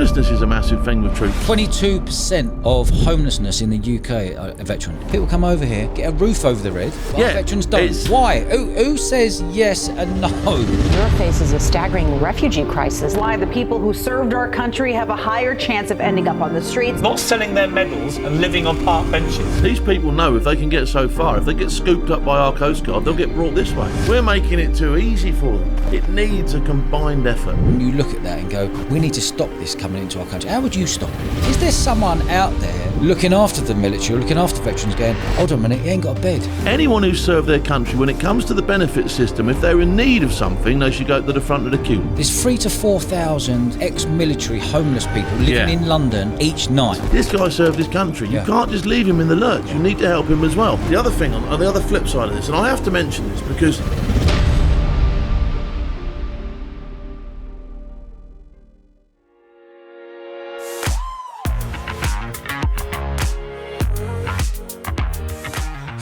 Homelessness is a massive thing with troops. 22% of homelessness in the UK are a veteran. People come over here, get a roof over their head, but veterans don't. Why? Who says yes and no? Europe faces a staggering refugee crisis. Why the people who served our country have a higher chance of ending up on the streets. Not selling their medals and living on park benches. These people know if they can get so far, if they get scooped up by our Coast Guard, they'll get brought this way. We're making it too easy for them. It needs a combined effort. When you look at that and go, we need to stop this coming into our country, how would you stop it? Is there someone out there looking after the military, looking after veterans, going, hold on a minute, he ain't got a bed? Anyone who's served their country, when it comes to the benefit system, if they're in need of something, they should go to the front of the queue. There's 3,000 to 4,000 ex-military homeless people living in London each night. This guy served his country. You can't just leave him in the lurch. You need to help him as well. The other thing, on the other flip side of this, and I have to mention this because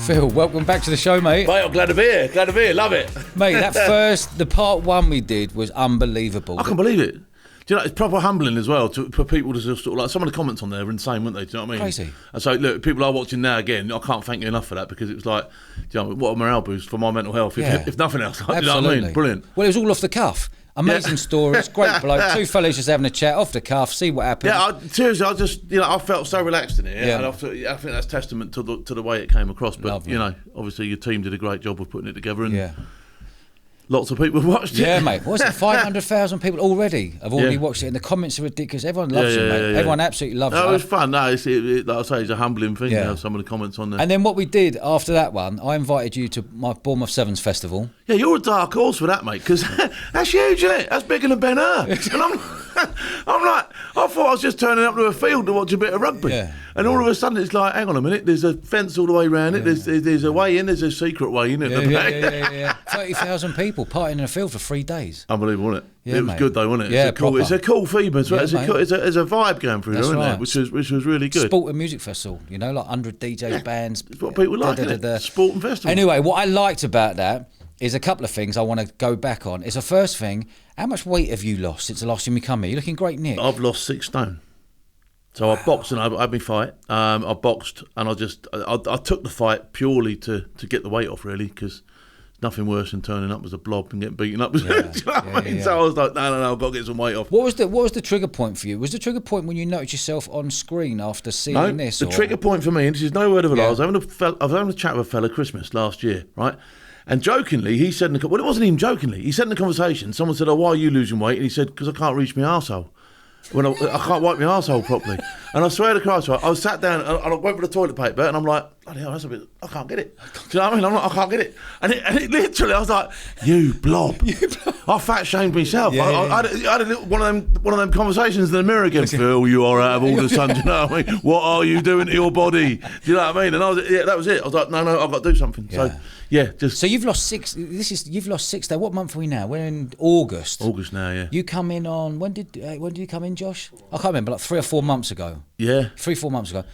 Phil, welcome back to the show, mate. Mate, I'm glad to be here, love it. Mate, the part one we did was unbelievable. I can't believe it. Do you know, it's proper humbling as well for people to sort of like, some of the comments on there were insane, weren't they? Do you know what I mean? Crazy. And so, look, people are watching now again. I can't thank you enough for that because it was like, do you know, what a morale boost for my mental health, if nothing else. Absolutely. Do you know what I mean? Brilliant. Well, it was all off the cuff. Amazing stories, great bloke. Two fellas just having a chat off the cuff, see what happens. Yeah, seriously, I felt so relaxed in it. Yeah. And I think that's testament to the way it came across. But Lovely. you know, obviously your team did a great job of putting it together, and lots of people watched it. Yeah, mate. What's it? 500,000 people already have already watched it, and the comments are ridiculous. Everyone loves it, mate. Everyone absolutely loves it. It was fun. No, like I say, it's a humbling thing. You know, some of the comments on there. And then what we did after that one, I invited you to my Bournemouth Sevens festival. Yeah, you're a dark horse for that, mate, because that's huge, isn't it? That's bigger than Ben Hur. And I'm like, I thought I was just turning up to a field to watch a bit of rugby. Yeah. And all of a sudden it's like, hang on a minute, there's a fence all the way around it, there's a way in, there's a secret way in it. Yeah. 30,000 people partying in a field for 3 days. Unbelievable, wasn't it? Yeah, it was good though, wasn't it? Yeah, it's a cool theme as well. Yeah, it's a vibe going through, isn't it? Which was really good. Sport and music festival, you know, like 100 DJs, bands. It's what people like, isn't it? Sport and festival. Anyway, what I liked about that is a couple of things I want to go back on. It's the first thing, how much weight have you lost since the last time you come here? You're looking great, Nick. I've lost 6 stone. So I boxed and I had my fight. I boxed and I took the fight purely to get the weight off, really, because nothing worse than turning up as a blob and getting beaten up. Do you know what I mean? So I was like, no, I've got to get some weight off. What was the trigger point for you? Was the trigger point when you noticed yourself on screen after seeing this? The trigger point for me, and this is no word of a lie, I was having a chat with a fella Christmas last year, right? And jokingly, he said, it wasn't even jokingly, he said in the conversation, someone said, why are you losing weight? And he said, because I can't reach my arsehole. When I can't wipe my arsehole properly. And I swear to Christ, I was sat down and I went for the toilet paper and I'm like, bloody hell, that's a bit, I can't get it. Do you know what I mean? I'm like, I can't get it. And it literally, I was like, you blob. I fat shamed myself. I had a little, one of them conversations in the mirror again. Phil, you are out of order, son. Do you know what I mean? What are you doing to your body? Do you know what I mean? And that was it. I was like, no, I've got to do something. Yeah. So So you've lost 6. You've lost 6 days. What month are we now? We're in August. August now, yeah. You come in on when did you come in, Josh? I can't remember. Like 3 or 4 months ago. Yeah. 3-4 months ago.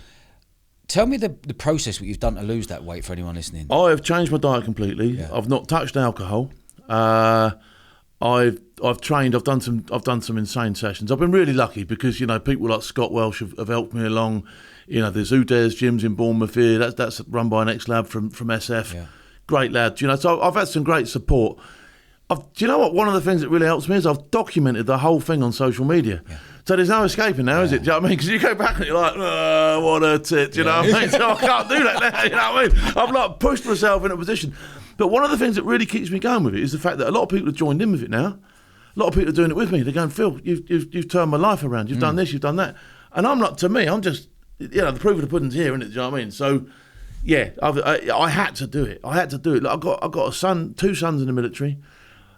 Tell me the process what you've done to lose that weight for anyone listening. I have changed my diet completely. Yeah. I've not touched alcohol. I've trained. I've done some insane sessions. I've been really lucky because people like Scott Welsh have helped me along. There's Udairs gyms in Bournemouth here. That's run by an ex-lab from SF. Yeah. Great lad. So I've had some great support. Do you know what? One of the things that really helps me is I've documented the whole thing on social media. Yeah. So there's no escaping now, is it? Do you know what I mean? Because you go back and you're like, what a tit, do you know what I mean? So I can't do that now, you know what I mean? I've like pushed myself in a position. But one of the things that really keeps me going with it is the fact that a lot of people have joined in with it now. A lot of people are doing it with me. They're going, Phil, you've turned my life around. You've done this, you've done that. And I'm not, to me, I'm just, the proof of the pudding's here, isn't it? Do you know what I mean? So, yeah, I had to do it. Like, I've got a son, 2 sons in the military.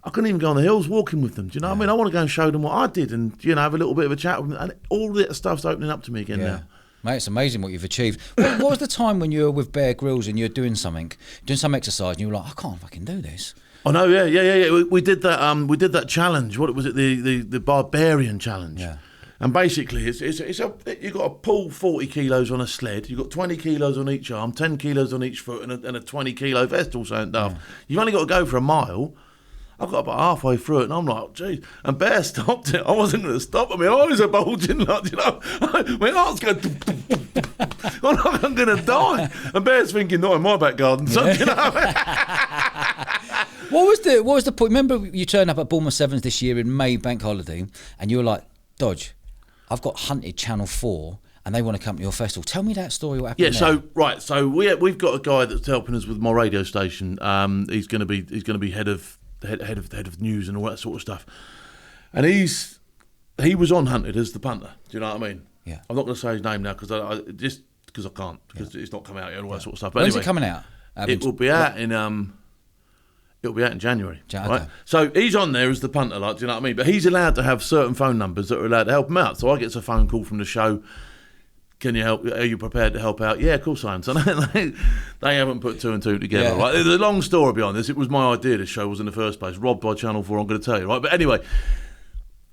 I couldn't even go on the hills walking with them. Do you know what I mean? I want to go and show them what I did and, have a little bit of a chat with them. And all that stuff's opening up to me again now. Mate, it's amazing what you've achieved. What was the time when you were with Bear Grylls and you were doing some exercise and you were like, I can't fucking do this? Oh no, yeah. We did that. We did that challenge. What was it? The Barbarian Challenge. Yeah. And basically, you've got to pull 40 kilos on a sled. You've got 20 kilos on each arm, 10 kilos on each foot, and a 20 kilo vest all sound daft. You've only got to go for a mile. I got about halfway through it, and I'm like, geez. And Bear stopped it. I wasn't going to stop it. My eyes are bulging, like, you know. My heart's going. I'm like, I'm going to die. And Bear's thinking, not in my back garden, son. You know. What was the point? Remember, you turned up at Bournemouth Sevens this year in May bank holiday, and you were like, Dodge, I've got hunted Channel 4. And they want to come to your festival. Tell me that story. What happened? Yeah. So we've got a guy that's helping us with my radio station. He's going to be head of news and all that sort of stuff. And he was on Hunted as the punter. Do you know what I mean? Yeah. I'm not going to say his name now because I can't because it's not coming out yet and all that sort of stuff. But When's anyway, it coming out? It will be out in It'll be out in January. Okay. Right? So he's on there as the punter, like, do you know what I mean? But he's allowed to have certain phone numbers that are allowed to help him out. So I get a phone call from the show. Can you help? Are you prepared to help out? Yeah, of course I am. So they haven't put two and two together, right? There's a long story behind this. It was my idea, this show was in the first place. Robbed by Channel 4, I'm going to tell you, right? But anyway,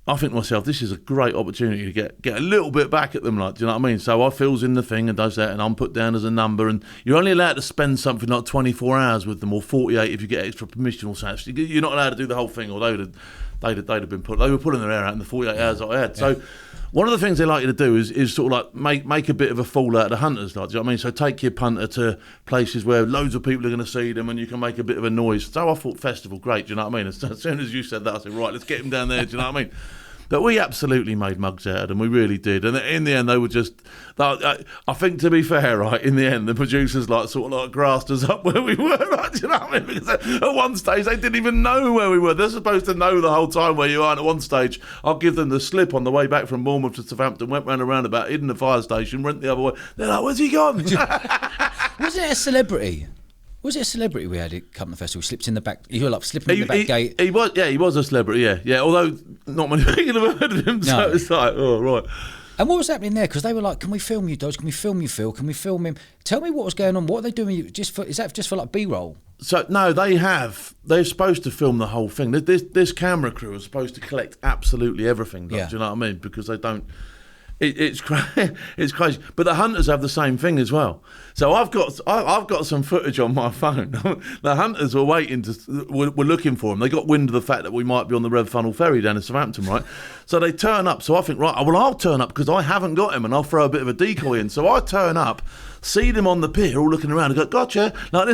I think to myself, this is a great opportunity to get a little bit back at them, like, do you know what I mean? So I fills in the thing and does that, and I'm put down as a number, and you're only allowed to spend something like 24 hours with them, or 48 if you get extra permission or something. You're not allowed to do the whole thing, or they'd have been they were pulling their hair out in the 48 hours that I had. So one of the things they like you to do is sort of like make a bit of a fool out of the hunters, like, do you know what I mean? So take your punter to places where loads of people are going to see them, and you can make a bit of a noise. So I thought festival, great, do you know what I mean? As soon as you said that, I said, right, let's get him down there, do you know what I mean? But we absolutely made mugs out of them. We really did. And in the end, they were just... I think, to be fair, right, in the end, the producers sort of grassed us up where we were, right, do you know what I mean? Because at one stage, they didn't even know where we were. They're supposed to know the whole time where you are. And at one stage, I'll give them the slip on the way back from Bournemouth to Southampton, went round a roundabout, hid in the fire station, went the other way. They're like, where's he gone? Wasn't it a celebrity? Was it a celebrity we had at come to the festival? Slipped in the back. You were like slipping in the back gate. He was a celebrity. Yeah. Although not many people have heard of him, so it's like, oh right. And what was happening there? Because they were like, "Can we film you, Dodge? Can we film you, Phil? Can we film him?" Tell me what was going on. What are they doing? Is that just for like B-roll? So no, they're supposed to film the whole thing. This camera crew is supposed to collect absolutely everything. Do you know what I mean? Because they don't. It's crazy, but the hunters have the same thing as well. So I've got some footage on my phone. The hunters were were looking for them. They got wind of the fact that we might be on the Rev Funnel ferry down in Southampton, right? So they turn up. So I think, right, well, I'll turn up because I haven't got him, and I'll throw a bit of a decoy in. So I turn up, see them on the pier, all looking around, and go, gotcha. Like,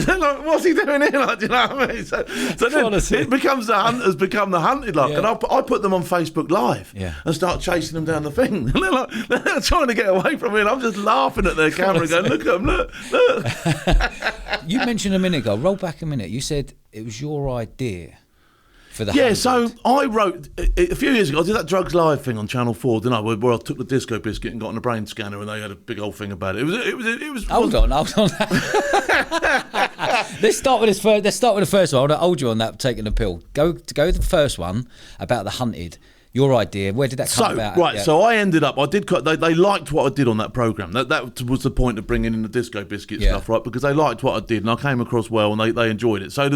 what's he doing here? Like, do you know what I mean? So then it becomes the hunters become the hunted, like, and I put them on Facebook Live and start chasing them down the thing. They're trying to get away from me, and I'm just laughing at their camera, going, look at them, look. You mentioned a minute ago. Roll back a minute. You said it was your idea. For the 100. So I wrote a few years ago. I did that Drugs Live thing on Channel 4, didn't I? Where I took the disco biscuit and got on a brain scanner, and they had a big old thing about it. It was. Hold on. Let's start with this first. Let's start with the first one. I'll hold you on that. Taking a pill. Go with the first one about the hunted. Your idea. Where did that come about? Right, so I ended up. They liked what I did on that programme. That was the point of bringing in the disco biscuit stuff, right? Because they liked what I did, and I came across well, and they enjoyed it. So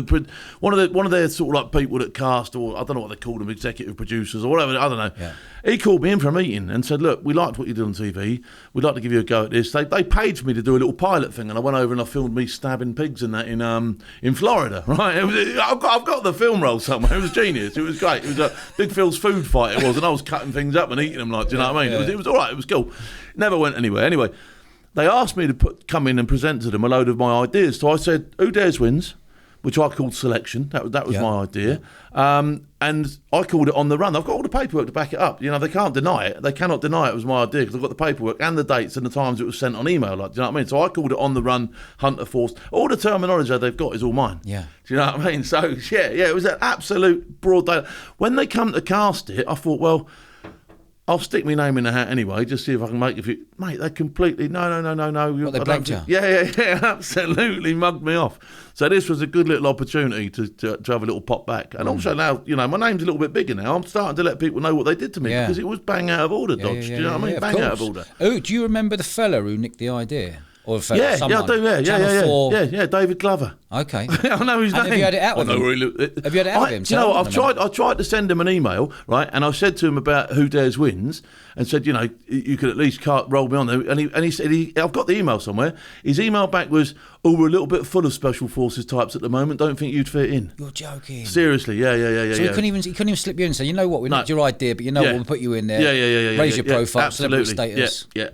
one of their sort of like people that cast, or I don't know what they called them, executive producers or whatever. I don't know. Yeah. He called me in for a meeting and said, "Look, we liked what you did on TV. We'd like to give you a go at this." They paid for me to do a little pilot thing, and I went over and I filmed me stabbing pigs and that in Florida. Right? I've got the film roll somewhere. It was genius. It was great. It was a Big Phil's food fight. It was, and I was cutting things up and eating them. Like, do you know what I mean? It was all right. It was cool. Never went anywhere. Anyway, they asked me to come in and present to them a load of my ideas. So I said, "Who dares wins?" which I called Selection. That was my idea. And I called it On the Run. I've got all the paperwork to back it up. You know, they can't deny it. They cannot deny it was my idea because I've got the paperwork and the dates and the times it was sent on email. Like, do you know what I mean? So I called it On the Run, Hunter Force. All the terminology they've got is all mine. Yeah. Do you know what I mean? So, yeah, it was an absolute broad day. When they come to cast it, I thought, well, I'll stick my name in the hat anyway, just see if I can make a few. Mate, they completely, no. What, they blanked you? Yeah, absolutely mugged me off. So this was a good little opportunity to have a little pop back. And also now, you know, my name's a little bit bigger now. I'm starting to let people know what they did to me because it was bang out of order, Dodge. Do you know what I mean? Bang out of order. Oh, do you remember the fella who nicked the idea? Or Yeah, someone? I do. Yeah, Channel 4. yeah, David Glover. Okay. I know his name. Have you had it out with him? Have you had it out with him? Do you know what? I tried to send him an email, right? And I said to him about Who Dares Wins, and said, you know, you could at least roll me on there. And he said, I've got the email somewhere. His email back was, "Oh, we're a little bit full of special forces types at the moment. Don't think you'd fit in." You're joking. Seriously, yeah. So he couldn't even slip you in and say, you know what, we like your idea, but you know what, we'll put you in there. Yeah. Raise your profile, absolutely. celebrity status. Yeah,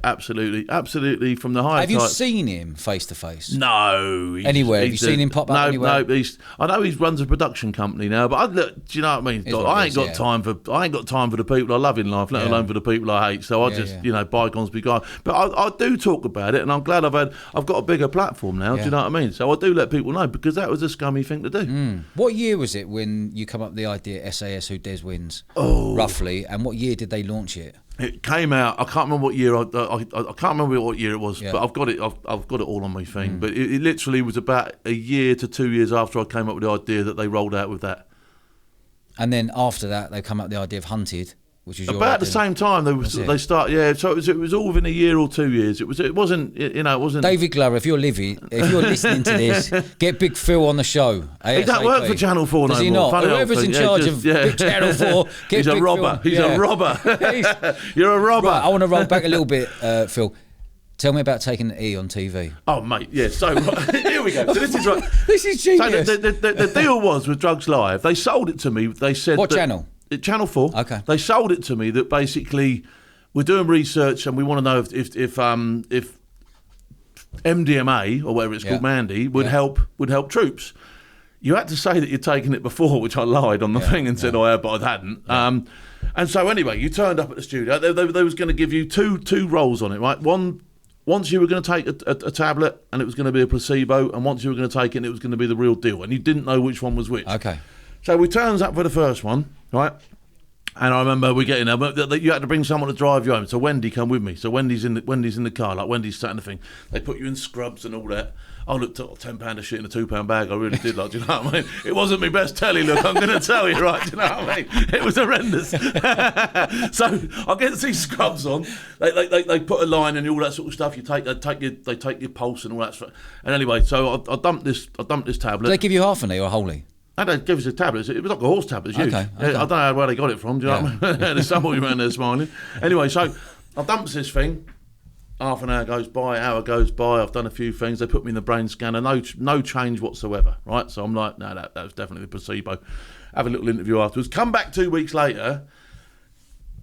absolutely. From the high. Have you seen him face to face? No. Anywhere? Have you seen him pop up anywhere? No. I know he runs a production company now, but do you know what I mean? I ain't got time for the people I love in life, let alone for the people I hate. So I just bygones be gone. But I do talk about it, and I'm glad I've got a bigger platform now. Do you know what I mean? So I do let people know, because that was a scummy thing to do. What year was it when you come up with the idea SAS Who Dares Wins? Roughly, and what year did they launch it? It came out. I can't remember what year. I can't remember what year it was, but I've got it. I've got it all on my thing. But it literally was about a year to 2 years after I came up with the idea that they rolled out with that. And then after that, they come up with the idea of Hunted, which is about the same time. They start. Yeah, so it was all within a year or 2 years. It wasn't. It wasn't. David Glover, if you're listening to this, get Big Phil on the show. ASAP. He don't work for Channel 4 no more. Does he not? Funny Whoever's in charge of Big Channel 4, get he's Big a robber. Phil. He's a robber. You're a robber. Right, I want to roll back a little bit, Phil. Tell me about taking the E on TV. Oh, mate, yeah. So here we go. So this is right. This is genius. So the deal was with Drugs Live. They sold it to me. They said what channel? Channel 4. Okay. They sold it to me that basically we're doing research and we want to know if MDMA or whatever it's called, Mandy, would help troops. You had to say that you'd taken it before, which I lied on the thing and said I had, but I hadn't. Yeah. And so anyway, you turned up at the studio. They was going to give you two roles on it, right? Once you were going to take a tablet and it was going to be a placebo, and once you were going to take it and it was going to be the real deal, and you didn't know which one was which. Okay. So we turns up for the first one, right? And I remember we getting there, but you had to bring someone to drive you home. So Wendy come with me. So Wendy's in the car, like Wendy's sat in the thing. They put you in scrubs and all that. I looked at £10 of shit in a £2 bag. I really did. Like, do you know what I mean? It wasn't my best telly look. I'm going to tell you, right? Do you know what I mean? It was horrendous. So I get these scrubs on. They put a line and all that sort of stuff. They take your pulse and all that stuff. And anyway, so I dumped this tablet. Did they give you half an E or wholly? And they give us a tablet. It was like a horse tablet. It's huge. Okay. I don't know where they got it from. Do you know what I mean? There's somebody around there smiling. Anyway, so I dumped this thing. Half an hour goes by, hour goes by. I've done a few things. They put me in the brain scanner. No change whatsoever. Right. So I'm like, no, that was definitely the placebo. Have a little interview afterwards. Come back 2 weeks later.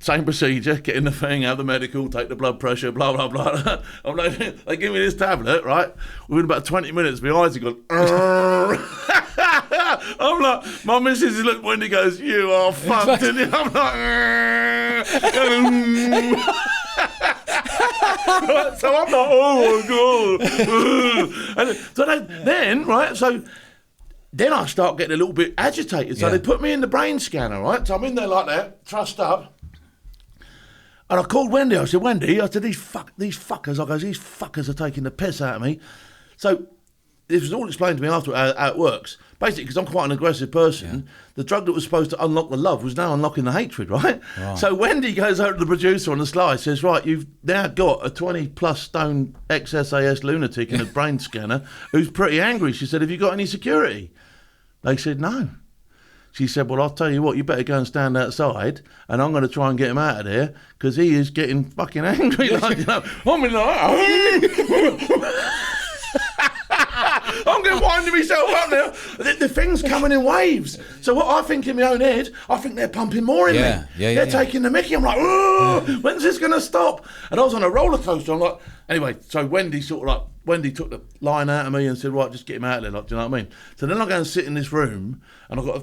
Same procedure, get in the thing, have the medical, take the blood pressure, blah, blah, blah. I'm like, they give me this tablet, right? Within about 20 minutes, my eyes have gone, I'm like, my missus is looking when he goes, you are fucked. And I'm like, so I'm like, oh my God. And so then, right, so then I start getting a little bit agitated. So they put me in the brain scanner, right? So I'm in there like that, trussed up. And I called Wendy. I said, Wendy, these fuckers. I goes, these fuckers are taking the piss out of me. So this was all explained to me after how it works. Basically, because I'm quite an aggressive person, the drug that was supposed to unlock the love was now unlocking the hatred, right? So Wendy goes over to the producer on the slide, says, right, you've now got a 20-plus stone ex-SAS lunatic in a brain scanner who's pretty angry. She said, have you got any security? They said, no. She said, well, I'll tell you what, you better go and stand outside and I'm going to try and get him out of there because he is getting fucking angry. Like, you know, I'm in I'm getting winding myself up now. The thing's coming in waves. So what I think in my own head, I think they're pumping more in me. They're taking the mickey. I'm like, oh, when's this going to stop? And I was on a roller coaster. I'm like, anyway, so Wendy took the line out of me and said, right, just get him out of there. Like, do you know what I mean? So then I go and sit in this room and I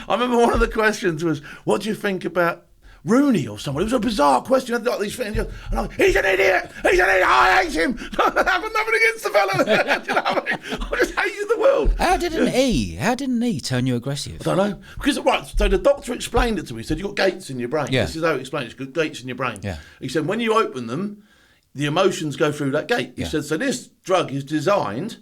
remember one of the questions was, what do you think about Rooney or someone? It was a bizarre question. I got these things, and I'm like, he's an idiot. I hate him. I've got nothing against the fella. Do you know what I mean? I just hated the world. How did an E turn you aggressive? I don't know. Because, right, so the doctor explained it to me. He said, you've got gates in your brain. Yeah. This is how he explained it. You've got gates in your brain. Yeah. He said, when you open them, the emotions go through that gate. He said, so this drug is designed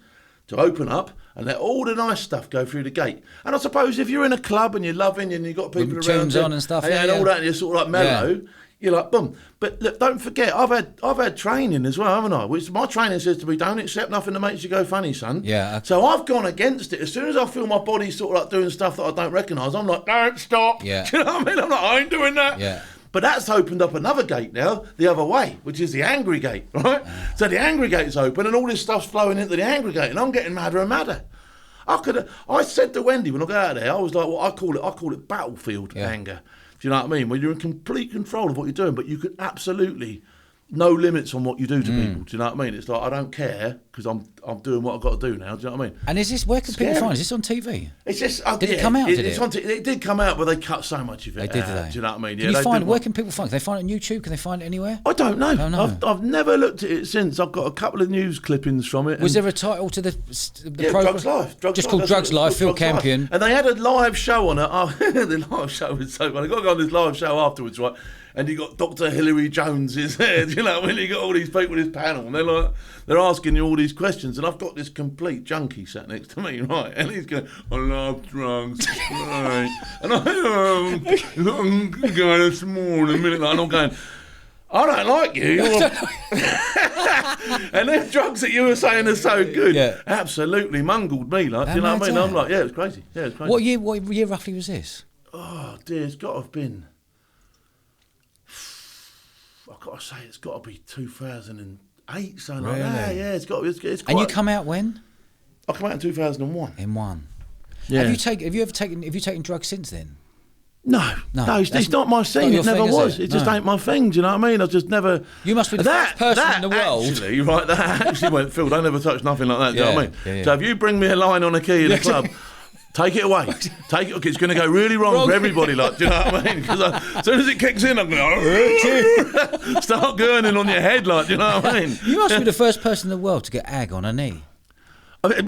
to open up and let all the nice stuff go through the gate. And I suppose if you're in a club and you're loving and you've got people with around tunes on and stuff, and all that, and you're sort of like mellow, You're like, boom. But look, don't forget, I've had training as well, haven't I? Which my training says to me, don't accept nothing that makes you go funny, son. Yeah. Okay. So I've gone against it. As soon as I feel my body sort of like doing stuff that I don't recognise, I'm like, don't stop. Yeah. Do you know what I mean? I'm like, I ain't doing that. Yeah. But that's opened up another gate now, the other way, which is the angry gate, right? So the angry gate's open and all this stuff's flowing into the angry gate and I'm getting madder and madder. I said to Wendy when I got out of there, I was like, well, I call it battlefield anger. Do you know what I mean? When you're in complete control of what you're doing, but you can absolutely no limits on what you do to people. Do you know what I mean? It's like, I don't care because I'm doing what I've got to do now. Do you know what I mean? And is this, where can people find it? Is this on TV? It's just... Did it come out, did it? It did come out, but they cut so much of it. They did, did they? Do you know what I mean? Can you find, where can people find it? Can they find it on YouTube? Can they find it anywhere? I don't know. Oh, no. I've never looked at it since. I've got a couple of news clippings from it. Was there a title to the program? Drugs Live. Just called Drugs Live, Phil Campion. And they had a live show on it. The live show was so funny. I got to go on this live show afterwards, right? And you got Dr. Hilary Jones is there, you know, when you got all these people in this panel, and they're asking you all these questions, and I've got this complete junkie sat next to me, right? And he's going, I love drugs, right? And I'm going this morning, and I'm going, I don't like you. And them drugs that you were saying are so good, absolutely mungled me, like, do you know what I mean? I'm like, yeah, it was crazy. Yeah, it was crazy. What year roughly was this? Oh dear, it's got to have been. I've got to say, it's got to be 2008, something like that. Yeah, it's got. It's quite, and you come out when? I come out in 2001. In one. Yeah. Have you taken drugs since then? No, it's not my thing. It never was. It just ain't my thing. Do you know what I mean? I just never. You must be the first person in the world. Actually, right? That actually went, Phil, don't ever touch nothing like that. Do you know what I mean? So if you bring me a line on a key in the club. Take it away. Take it. It's going to go really wrong for everybody. Like, do you know what I mean? Because as soon as it kicks in, I'm going to start gurning on your head. Like, do you know what I mean? You must be the first person in the world to get ag on a knee. I mean,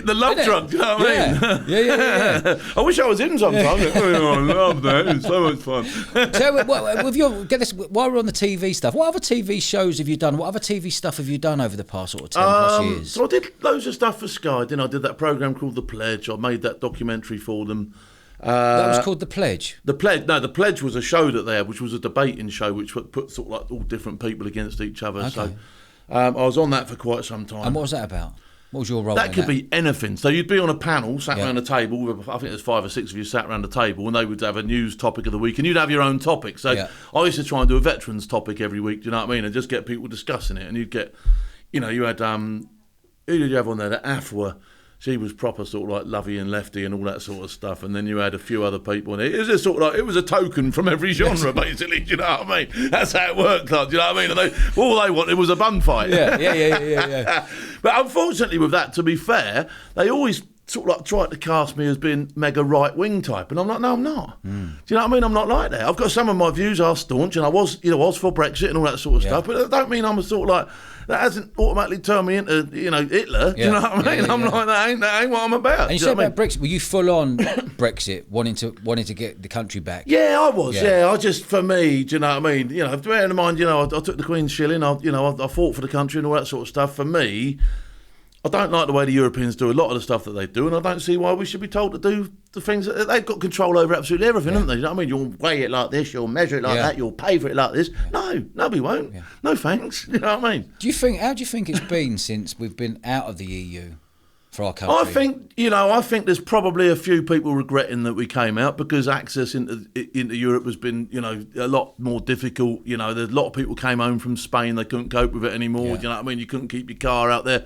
the love drug. Do you know what I mean? Yeah. I wish I was in sometimes. Oh, I love that. It's so much fun. So, get this. While we're on the TV stuff, what other TV shows have you done? What other TV stuff have you done over the past sort of 10 plus years? So I did loads of stuff for Sky. Then I did that programme called The Pledge. I made that documentary for them. That was called The Pledge? The Pledge was a show that they had, which was a debating show, which put sort of like all different people against each other. Okay. So I was on that for quite some time. And what was that about? What was your role? That could be anything. So you'd be on a panel, sat around a table. I think there's 5 or 6 of you sat around the table, and they would have a news topic of the week, and you'd have your own topic. So I used to try and do a veterans topic every week. Do you know what I mean? And just get people discussing it. And you'd get, you know, you had who did you have on there? The Afwa. She was proper sort of like lovey and lefty and all that sort of stuff. And then you had a few other people, and it was just sort of like, it was a token from every genre, basically. Do you know what I mean? That's how it worked. Like, do you know what I mean? And all they wanted was a bun fight. Yeah. But unfortunately, with that, to be fair, they always sort of like tried to cast me as being mega right wing type, and I'm like, no, I'm not. Do you know what I mean? I'm not like that. I've got some of my views are staunch, and I was for Brexit and all that sort of stuff, but that don't mean I'm a sort of like. That hasn't automatically turned me into, you know, Hitler. Do you know what I mean? I'm like, that ain't what I'm about. And you said about Brexit, were you full on Brexit, wanting to get the country back? Yeah, I was. Yeah, I just, for me, do you know what I mean? You know, bearing in mind, you know, I took the Queen's shilling. I fought for the country and all that sort of stuff. For me, I don't like the way the Europeans do a lot of the stuff that they do, and I don't see why we should be told to do the things that they've got control over absolutely everything, haven't they? You know what I mean? You'll weigh it like this, you'll measure it like that, you'll pay for it like this. No, we won't. No thanks. You know what I mean? How do you think it's been since we've been out of the EU for our country? I think there's probably a few people regretting that we came out, because access into Europe has been, you know, a lot more difficult. You know, there's a lot of people came home from Spain, they couldn't cope with it anymore. Do you know what I mean? You couldn't keep your car out there.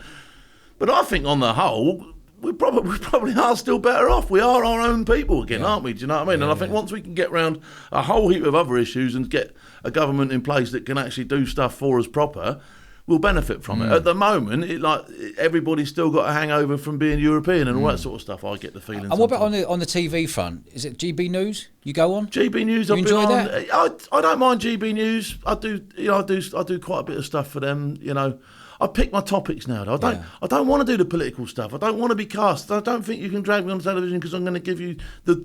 But I think on the whole, we probably are still better off. We are our own people again, aren't we? Do you know what I mean? And I think once we can get round a whole heap of other issues and get a government in place that can actually do stuff for us proper, we'll benefit from it. At the moment, everybody's still got a hangover from being European and all that sort of stuff. I get the feeling. And what about on the TV front? Is it GB News? You go on GB News. You enjoy that? I don't mind GB News. I do quite a bit of stuff for them. You know. I pick my topics now. I don't want to do the political stuff. I don't want to be cast. I don't think you can drag me on television because I'm going to give you the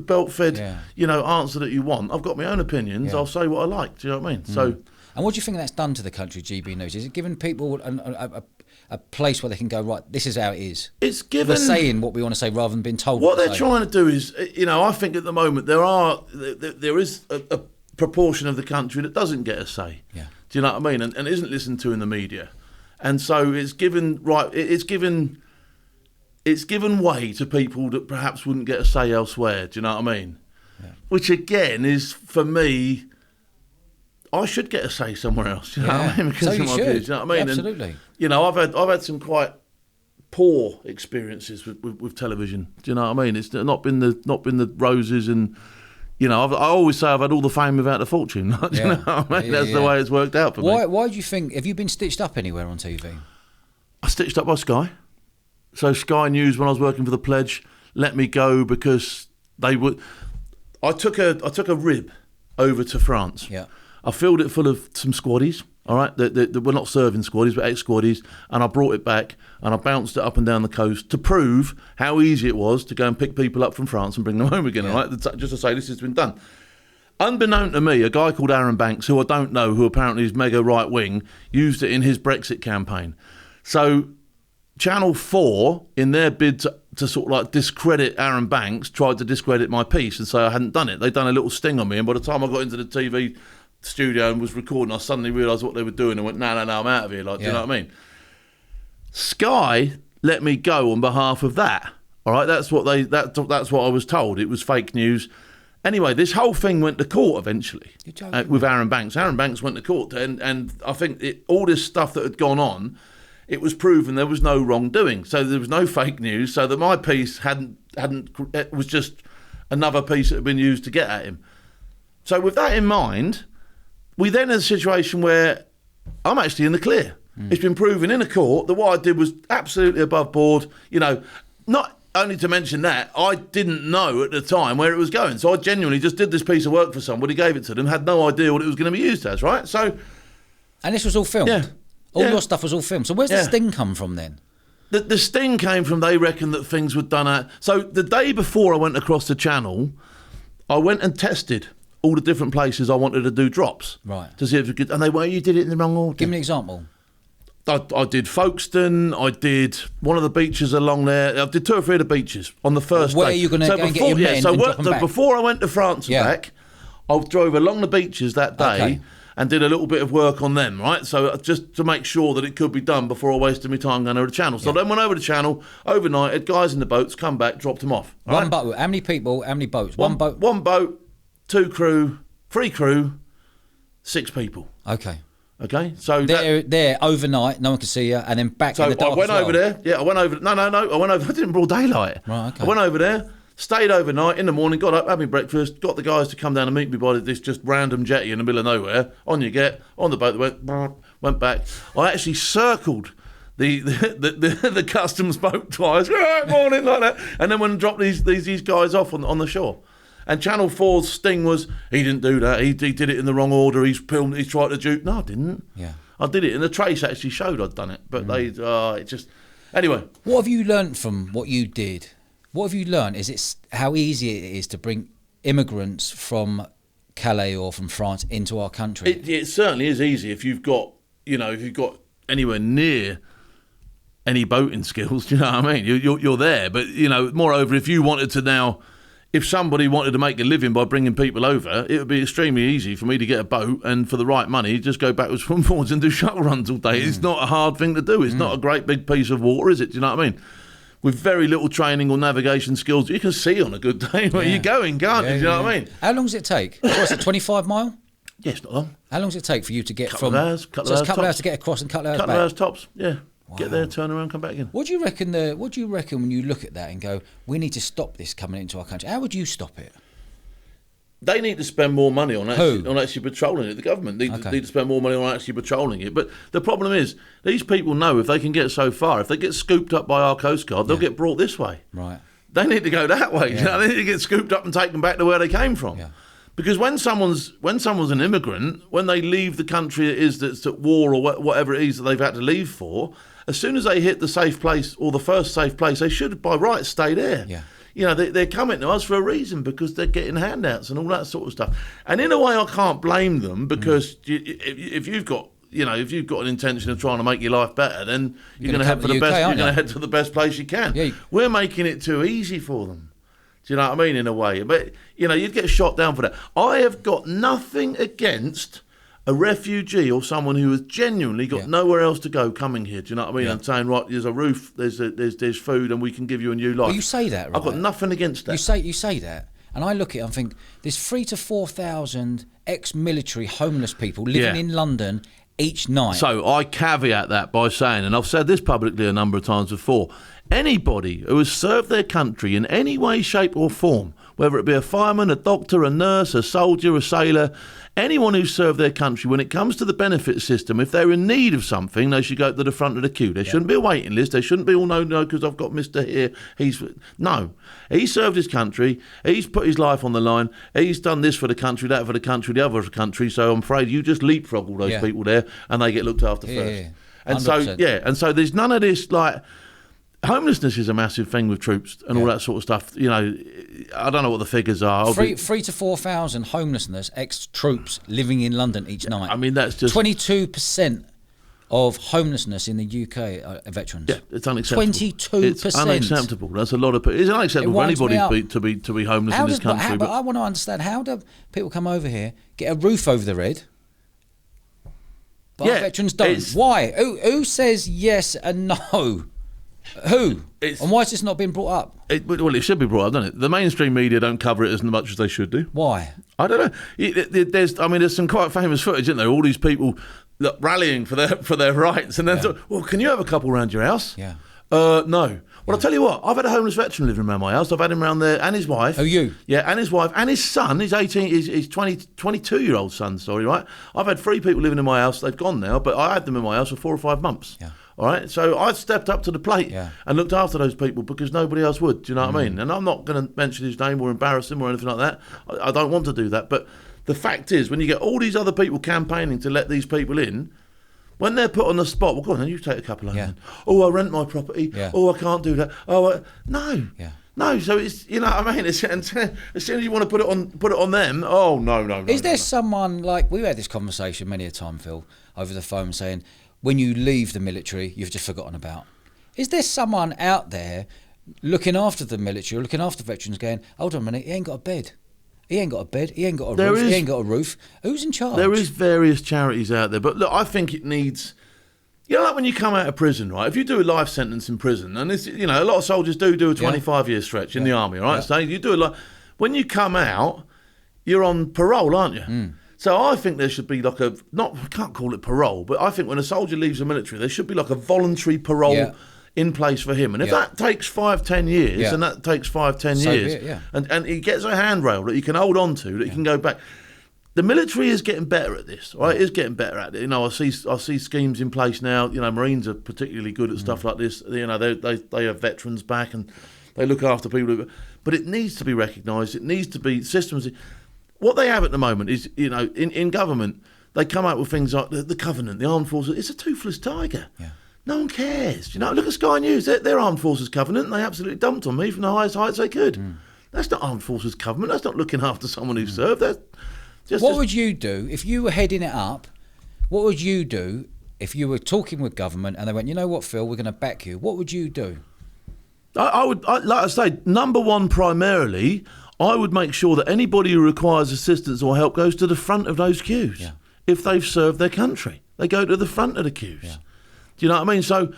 belt-fed, answer that you want. I've got my own opinions. I'll say what I like. Do you know what I mean? So. And what do you think that's done to the country, GB News? Is it giving people a place where they can go, right, this is how it is? It's given... We're saying what we want to say rather than being told what they're trying to do is, you know, I think at the moment there is a proportion of the country that doesn't get a say. Yeah. Do you know what I mean? And isn't listened to in the media. And so it's given way to people that perhaps wouldn't get a say elsewhere. Do you know what I mean? Yeah. Which again is, for me, I should get a say somewhere else. Do you know what I mean? Because So of you my should. views. Do you know what I mean? Absolutely. And, you know, I've had some quite poor experiences with television. Do you know what I mean? It's not been the roses, and you know, I always say I've had all the fame without the fortune. Do you know what I mean? That's the way it's worked out for me. Why do you think? Have you been stitched up anywhere on TV? I stitched up by Sky. So Sky News, when I was working for the Pledge, let me go because they would. I took a rib over to France. Yeah. I filled it full of some squaddies. All right, they were not serving squaddies, but ex-squaddies, and I brought it back and I bounced it up and down the coast to prove how easy it was to go and pick people up from France and bring them home again. Yeah. All right, just to say this has been done. Unbeknown to me, a guy called Aaron Banks, who I don't know, who apparently is mega right wing, used it in his Brexit campaign. So Channel 4, in their bid to sort of like discredit Aaron Banks, tried to discredit my piece and say I hadn't done it. They'd done a little sting on me, and by the time I got into the TV studio and was recording, I suddenly realised what they were doing and went, no, I'm out of here. Like, do you know what I mean? Sky let me go on behalf of that. All right, that's what I was told. It was fake news. Anyway, this whole thing went to court eventually with Aaron Banks. Aaron Banks went to court, and I think all this stuff that had gone on, it was proven there was no wrongdoing. So there was no fake news. So that my piece it was just another piece that had been used to get at him. So with that in mind, we then had a situation where I'm actually in the clear. It's been proven in a court that what I did was absolutely above board. You know, not only to mention that, I didn't know at the time where it was going. So I genuinely just did this piece of work for somebody, gave it to them, had no idea what it was going to be used as, right? So, and this was all filmed? Yeah. All your stuff was all filmed. So where's the sting come from then? The sting came from they reckon that things were done at... So the day before I went across the channel, I went and tested all the different places I wanted to do drops. Right. To see if we could... And they were, you did it in the wrong order. Give me an example. I did Folkestone, I did one of the beaches along there. I did 2 or 3 of the beaches on the first day. Where are you going to go and get your men and drop them back? Before I went to France and back, I drove along the beaches that day and did a little bit of work on them, right? So just to make sure that it could be done before I wasted my time going over the channel. So I then went over the channel, overnight, had guys in the boats, come back, dropped them off. One boat. How many people, how many boats? One boat? 1 boat, 2 crew, 3 crew, 6 people. Okay, so there overnight, no one could see you, and then back in the dark. So I went over there. Yeah, I went over. No. I went over. I didn't broad daylight. Right, okay. I went over there, stayed overnight. In the morning, got up, had my breakfast, got the guys to come down and meet me by this just random jetty in the middle of nowhere. On you get on the boat. They went back. I actually circled the customs boat twice. Good morning, like that, and then went and dropped these guys off on the shore. And Channel 4's sting was, he didn't do that, he did it in the wrong order, he's tried to dupe. No, I didn't. Yeah. I did it, and the trace actually showed I'd done it. But it just... Anyway. What have you learnt from what you did? What have you learnt? Is it how easy it is to bring immigrants from Calais or from France into our country? It certainly is easy if you've got anywhere near any boating skills, do you know what I mean? You're there. But, moreover, if you wanted to now... If somebody wanted to make a living by bringing people over, it would be extremely easy for me to get a boat and for the right money, just go backwards and forwards and do shuttle runs all day. It's not a hard thing to do. It's not a great big piece of water, is it? Do you know what I mean? With very little training or navigation skills, you can see on a good day where you're going, can't you? Do you know what I mean? How long does it take? What's it, 25 mile? Yeah, it's not long. How long does it take for you to get couple from... Of hours, couple of hours to get across and couple of hours back? Couple of hours tops, yeah. Wow. Get there, turn around, come back again. What do you reckon when you look at that and go, we need to stop this coming into our country? How would you stop it? They need to spend more money on actually patrolling it. The government need to spend more money on actually patrolling it. But the problem is, these people know if they can get so far, if they get scooped up by our Coast Guard, they'll get brought this way. Right. They need to go that way. Yeah. They need to get scooped up and taken back to where they came from. Yeah. Because when someone's an immigrant, when they leave the country it is that's at war or whatever it is that they've had to leave for, as soon as they hit the safe place or the first safe place, they should by right stay there. Yeah. They're coming to us for a reason because they're getting handouts and all that sort of stuff. And in a way, I can't blame them because if you've got an intention of trying to make your life better, then you're going to head for the best. You're going to head to the best place you can. Yeah. We're making it too easy for them. Do you know what I mean? In a way. But, you know, you'd get shot down for that. I have got nothing against a refugee or someone who has genuinely got nowhere else to go coming here. Do you know what I mean? And saying, right, there's a roof, there's food, and we can give you a new life. Well, you say that, right? I've got nothing against that. You say that. And I look at it and think, there's 3,000 to 4,000 ex-military homeless people living in London each night. So I caveat that by saying, and I've said this publicly a number of times before, anybody who has served their country in any way, shape or form, whether it be a fireman, a doctor, a nurse, a soldier, a sailor, anyone who's served their country, when it comes to the benefit system, if they're in need of something, they should go to the front of the queue. There shouldn't be a waiting list. There shouldn't be, no, because I've got Mr. here. He served his country. He's put his life on the line. He's done this for the country, that for the country, the other for the country. So I'm afraid you just leapfrog all those people there and they get looked after first. And 100%. and so there's none of this, like, homelessness is a massive thing with troops and all that sort of stuff. You know, I don't know what the figures are. 3,000 to 4,000 homelessness ex-troops living in London each night. I mean, that's just 22% of homelessness in the UK are veterans. Yeah, it's unacceptable. 22%. It's unacceptable. That's a lot of people. It's unacceptable for anybody to be homeless in this country. But I want to understand, how do people come over here, get a roof over their head, but our veterans don't? Why? Who says yes and no? Who? And why has this not been brought up? It should be brought up, doesn't it? The mainstream media don't cover it as much as they should do. Why? I don't know. There's some quite famous footage, isn't there? All these people rallying for their rights, and then well, can you have a couple around your house? Yeah. No. Well, I'll tell you what. I've had a homeless veteran living around my house. I've had him around there, and his wife. Oh, you? Yeah, and his wife, and his son. He's 18. He's 22-year-old son. Sorry, right? I've had 3 people living in my house. They've gone now, but I had them in my house for 4 or 5 months. Yeah. All right, so I stepped up to the plate and looked after those people because nobody else would. Do you know what I mean? And I'm not going to mention his name or embarrass him or anything like that. I don't want to do that. But the fact is, when you get all these other people campaigning to let these people in, when they're put on the spot, well, go on, then you take a couple of them. Oh, I rent my property. Yeah. Oh, I can't do that. Oh, no. Yeah. No, so it's, you know what I mean? As soon as you want to put it on them, oh, no. Is there someone, like, we had this conversation many a time, Phil, over the phone saying, when you leave the military, you've just forgotten about. Is there someone out there looking after the military, or looking after veterans, going, hold on a minute, he ain't got a bed. He ain't got a bed. He ain't got a roof. He ain't got a roof. Who's in charge? There is various charities out there. But look, I think it needs... You know, like when you come out of prison, right? If you do a life sentence in prison, and it's, you know, a lot of soldiers do a 25-year stretch in the army, right? Yeah. So you do a lot... When you come out, you're on parole, aren't you? Mm. So I think there should be like I can't call it parole, but I think when a soldier leaves the military, there should be like a voluntary parole in place for him. And if that takes 5-10 years, and that takes 5-10 years, and he gets a handrail that he can hold on to, that he can go back. The military is getting better at this, right? It is getting better at it. You know, I see schemes in place now. You know, Marines are particularly good at stuff like this. You know, they have veterans back and they look after people. But it needs to be recognised. It needs to be systems. What they have at the moment is, you know, in government, they come up with things like the Covenant, the Armed Forces. It's a toothless tiger. Yeah. No one cares. You know, look at Sky News. Their Armed Forces Covenant, and they absolutely dumped on me from the highest heights they could. Mm. That's not Armed Forces Covenant. That's not looking after someone who's served. What would you do if you were heading it up? What would you do if you were talking with government and they went, you know what, Phil, we're going to back you? What would you do? I would, like I say, number one, primarily, I would make sure that anybody who requires assistance or help goes to the front of those queues. Yeah. If they've served their country, they go to the front of the queues. Yeah. Do you know what I mean? So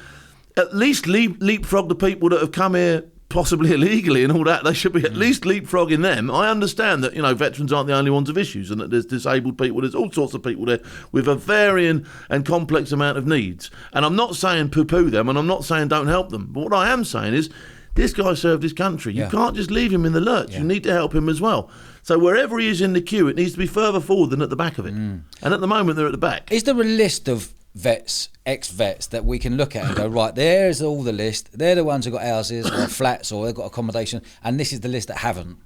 at least leapfrog the people that have come here possibly illegally and all that. They should be at least leapfrogging them. I understand that, you know, veterans aren't the only ones of issues and that there's disabled people. There's all sorts of people there with a varying and complex amount of needs. And I'm not saying poo-poo them and I'm not saying don't help them. But what I am saying is this guy served his country. You can't just leave him in the lurch. Yeah. You need to help him as well. So wherever he is in the queue, it needs to be further forward than at the back of it. Mm. And at the moment, they're at the back. Is there a list of vets, ex-vets, that we can look at and go, right, there's all the list. They're the ones who've got houses or flats or they've got accommodation, and this is the list that haven't?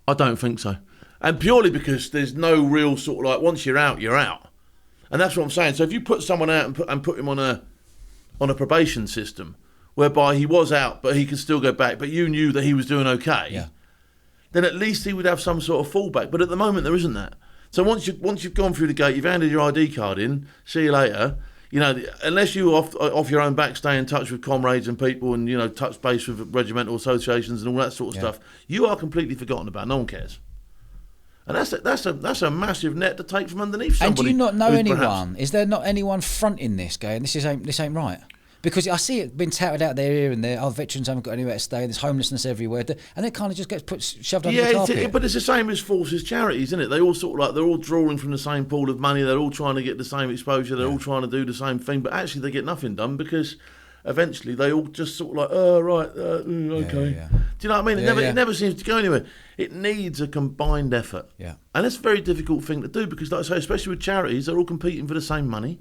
I don't think so. And purely because there's no real sort of like, once you're out, you're out. And that's what I'm saying. So if you put someone out and put him on a probation system, whereby he was out but he could still go back, but you knew that he was doing okay, then at least he would have some sort of fallback. But at the moment, there isn't that. So once you've gone through the gate, you've handed your ID card in, see you later, you know, unless you off your own back stay in touch with comrades and people and, you know, touch base with regimental associations and all that sort of stuff, you are completely forgotten about. No one cares. And that's a massive net to take from underneath somebody. And do you not know anyone? Perhaps... Is there not anyone fronting this, going, this ain't right? Because I see it being touted out there here and there. Oh, veterans haven't got anywhere to stay. There's homelessness everywhere, and it kind of just gets shoved under the carpet. But it's the same as forces charities, isn't it? They all sort of like they're all drawing from the same pool of money. They're all trying to get the same exposure. They're all trying to do the same thing, but actually they get nothing done because eventually they all just sort of like, oh right, okay. Yeah. Do you know what I mean? It never seems to go anywhere. It needs a combined effort. Yeah. And it's a very difficult thing to do because, like I say, especially with charities, they're all competing for the same money.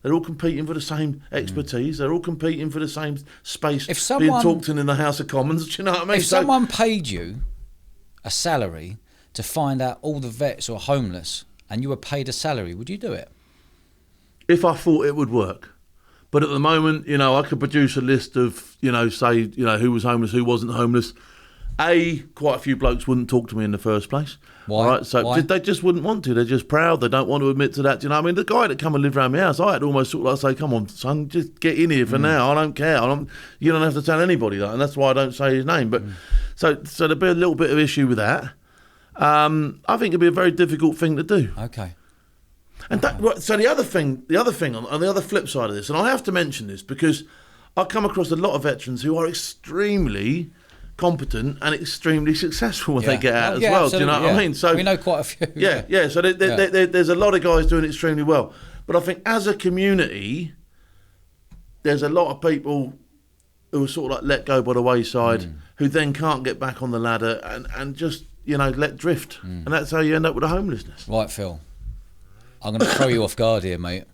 They're all competing for the same expertise. They're all competing for the same space being talked in the House of Commons. Do you know what I mean? If someone paid you a salary to find out all the vets who are homeless and you were paid a salary, would you do it? If I thought it would work. But at the moment, you know, I could produce a list of, you know, say, you know, who was homeless, who wasn't homeless. Quite a few blokes wouldn't talk to me in the first place. Why? Right? So Why? They just wouldn't want to. They're just proud. They don't want to admit to that. Do you know what I mean? The guy that come and lived around my house, I had to almost sort of like say, come on, son, just get in here for now. I don't care. You don't have to tell anybody that. And that's why I don't say his name. But so there'd be a little bit of issue with that. I think it'd be a very difficult thing to do. Okay. And so the other thing on the other flip side of this, and I have to mention this because I come across a lot of veterans who are extremely competent and extremely successful when they get out as well. Do you know what I mean? So we know quite a few. Yeah. So there's a lot of guys doing extremely well, but I think as a community, there's a lot of people who are sort of like let go by the wayside, who then can't get back on the ladder and just, you know, let drift, and that's how you end up with the homelessness. Right, Phil. I'm going to throw you off guard here, mate.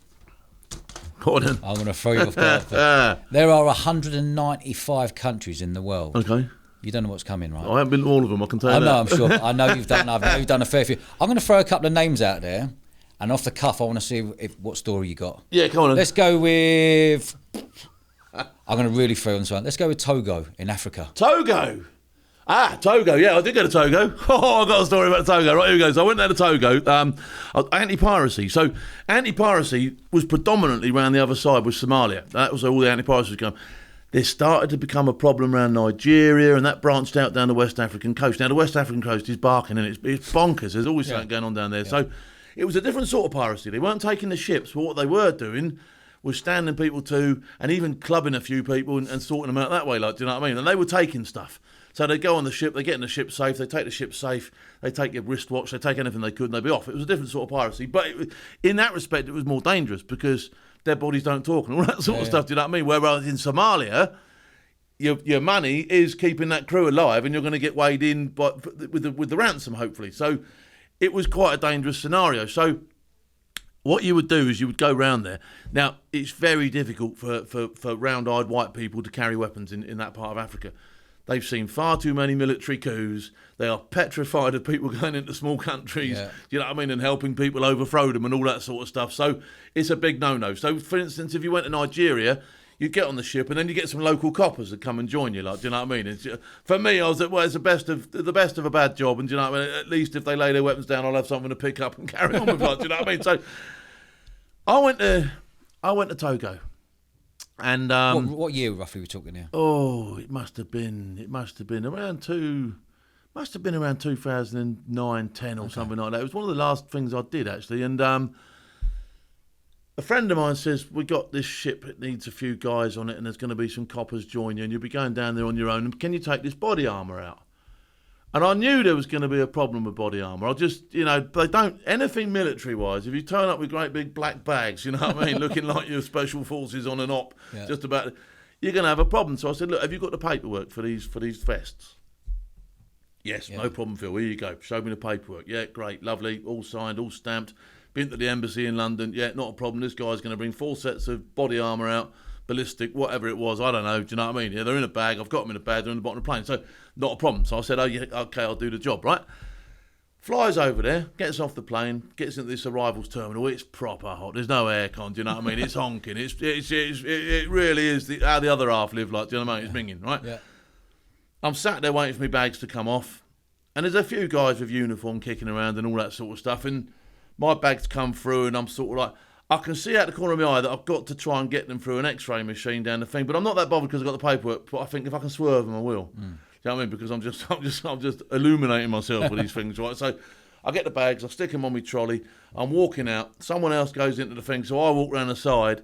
Go on then. I'm going to throw you off guard. There are 195 countries in the world. Okay. You don't know what's coming, right? I haven't been to all of them, I can tell you I know, that. I'm sure. I know you've done. I know you've done a fair few. I'm going to throw a couple of names out there, and off the cuff, I want to see what story you got. Yeah, come on then. Let's go with... I'm going to really throw on this one. Let's go with Togo in Africa. Togo. Togo. Yeah, I did go to Togo. Oh, I've got a story about Togo. Right, here we go. So I went there to Togo. Anti-piracy. So anti-piracy was predominantly around the other side with Somalia. That was where all the anti-piracy was going. This started to become a problem around Nigeria, and that branched out down the West African coast. Now, the West African coast is barking, and it's bonkers. There's always something going on down there. Yeah. So it was a different sort of piracy. They weren't taking the ships, but what they were doing was standing people to and even clubbing a few people and sorting them out that way. Like, do you know what I mean? And they were taking stuff. So they go on the ship, they get in the ship safe, they take the ship safe, they take your wristwatch, they take anything they could, and they'd be off. It was a different sort of piracy. But in that respect, it was more dangerous because dead bodies don't talk and all that sort of stuff, do you know what I mean? Whereas in Somalia, your money is keeping that crew alive and you're going to get weighed in with the ransom, hopefully. So it was quite a dangerous scenario. So what you would do is you would go round there. Now, it's very difficult for round-eyed white people to carry weapons in that part of Africa. They've seen far too many military coups. They are petrified of people going into small countries, you know what I mean, and helping people overthrow them and all that sort of stuff. So it's a big no-no. So, for instance, if you went to Nigeria, you get on the ship and then you get some local coppers that come and join you. Like, do you know what I mean? For me, I was at, well, it's the best of a bad job, and do you know what I mean? At least if they lay their weapons down, I'll have something to pick up and carry on with. Like, do you know what I mean? So I went to Togo. And what year roughly are we talking here? Oh, it must have been around 2009, 10 or something like that. It was one of the last things I did actually. And a friend of mine says, we got this ship, it needs a few guys on it, and there's going to be some coppers join you, and you'll be going down there on your own. And can you take this body armour out? And I knew there was going to be a problem with body armour. I just, you know, they don't, anything military-wise, if you turn up with great big black bags, you know what I mean, looking like you're special forces on an op, just about, you're going to have a problem. So I said, look, have you got the paperwork for these vests? Yes, no problem, Phil. Here you go. Show me the paperwork. Yeah, great, lovely, all signed, all stamped. Been to the embassy in London. Yeah, not a problem. This guy's going to bring 4 sets of body armour out, ballistic, whatever it was, I don't know, do you know what I mean? Yeah, they're in a bag, I've got them in a bag, they're in the bottom of the plane, so not a problem. So I said, oh yeah, okay, I'll do the job, right? Flies over there, gets off the plane, gets into this arrivals terminal, it's proper hot, there's no aircon, do you know what I mean? It's honking, it really is how the other half live like, do you know what I mean? It's minging, right? Yeah. I'm sat there waiting for my bags to come off, and there's a few guys with uniform kicking around and all that sort of stuff, and my bags come through, and I'm sort of like, I can see out the corner of my eye that I've got to try and get them through an X-ray machine down the thing, but I'm not that bothered because I've got the paperwork. But I think if I can swerve them, I will. Do you know what I mean? Because I'm just illuminating myself with these things, right? So I get the bags, I stick them on my trolley. I'm walking out. Someone else goes into the thing, so I walk round the side.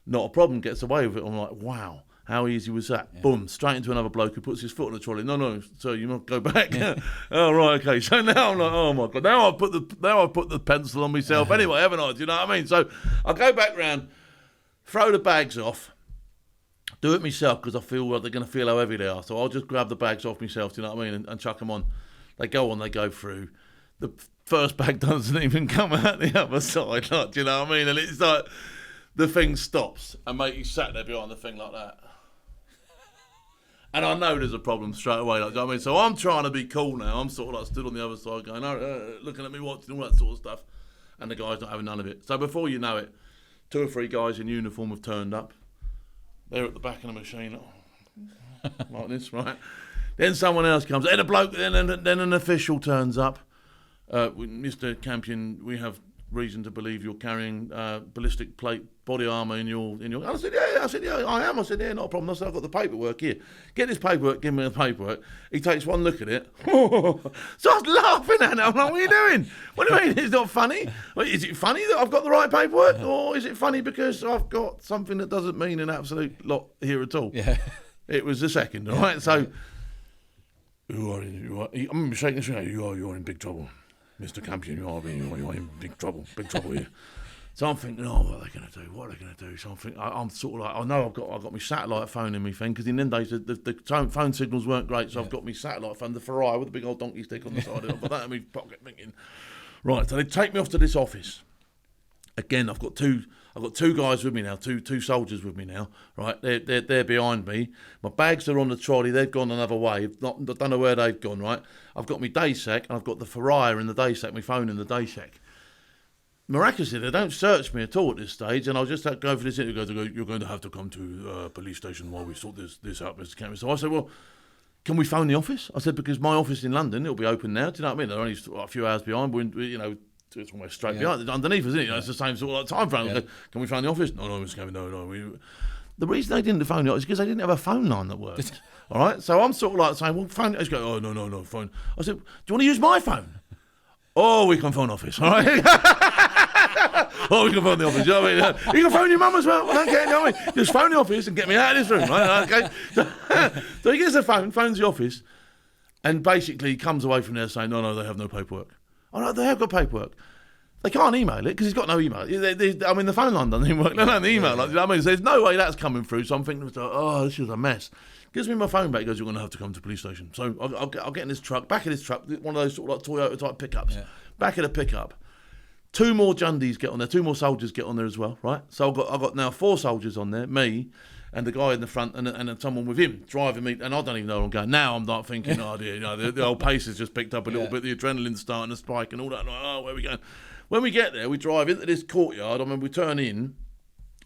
Not a problem. Gets away with it. I'm like, wow. How easy was that? Yeah. Boom, straight into another bloke who puts his foot on the trolley. No, sir, you must go back. Yeah. Oh, right, okay. So now I'm like, oh my God. Now I've put the pencil on myself anyway, haven't I? Do you know what I mean? So I go back round, throw the bags off, do it myself because I feel like they're going to feel how heavy they are. So I'll just grab the bags off myself, do you know what I mean, and chuck them on. They go through. The first bag doesn't even come out the other side, like, do you know what I mean? And it's like the thing stops and mate, you sat there behind the thing like that. And I know there's a problem straight away. Like, do you know what I mean? So I'm trying to be cool now. I'm sort of like stood on the other side going, looking at me watching, all that sort of stuff. And the guy's not having none of it. So before you know it, 2 or 3 guys in uniform have turned up. They're at the back of the machine, like this, right? Then someone else comes. Then a bloke, then an official turns up. Mr. Campion, we have reason to believe you're carrying ballistic plate body armour in your. I said, yeah, I am. I said, yeah, not a problem. I said, I've got the paperwork here. Get this paperwork. Give me the paperwork. He takes one look at it. Starts laughing at it. I'm like, what are you doing? What do you mean? It's not funny. Is it funny that I've got the right paperwork, or is it funny because I've got something that doesn't mean an absolute lot here at all? Yeah. It was the second, all right. So, I'm shaking his hand. You're in big trouble. Mr. Campion, you're in big trouble here. So I'm thinking, what are they going to do? So I'm sort of like, I know I've got my satellite phone in my thing, because in them days the phone signals weren't great, so I've got my satellite phone, the Ferrari with the big old donkey stick on the side of it. I've got that in my pocket thinking, right, so they take me off to this office. Again, I've got two guys with me now, two soldiers with me now, right? They're behind me. My bags are on the trolley. They've gone another way. I don't know where they've gone, right? I've got my day sack, and I've got the Ferrari in the day sack, my phone in the day sack. Miraculously, they don't search me at all at this stage, and I'll just have to go for this interview. They go, you're going to have to come to police station while we sort this out, Mr. Campion. So I said, well, can we phone the office? I said, because my office in London, it'll be open now. Do you know what I mean? They're only a few hours behind. It's almost straight behind. Underneath, isn't it? It's the same sort of like time frame. Yeah. Can we phone the office? No, Mr. Campion, no. The reason they didn't phone the office is because they didn't have a phone line that worked. All right? So I'm sort of like saying, well, phone. They go, oh, no, phone. I said, do you want to use my phone? Oh, we can phone office, all right? Oh, we can phone the office, you know what I mean? You can phone your mum as well, okay, you know what I mean? Just phone the office and get me out of this room, right? Okay? So he gets the phone, phones the office, and basically he comes away from there saying, no, they have no paperwork. Oh, no, they have got paperwork. They can't email it because he's got no email. The phone line doesn't even work. They don't have the email. Like, you know what I mean? So there's no way that's coming through. So I'm thinking, this is a mess. Gives me my phone back. He goes, you're going to have to come to the police station. So I'll get in this truck, back of this truck, one of those sort of like Toyota type pickups. Yeah. Back of the pickup. 2 more Jundies get on there. 2 more soldiers get on there as well, right? So I've got now 4 soldiers on there, me, and the guy in the front, and someone with him driving me, and I don't even know where I'm going. Now I'm not thinking, oh dear, the old pace has just picked up a little bit, the adrenaline's starting to spike and all that. Like, where are we going? When we get there, we drive into this courtyard. I mean, we turn in.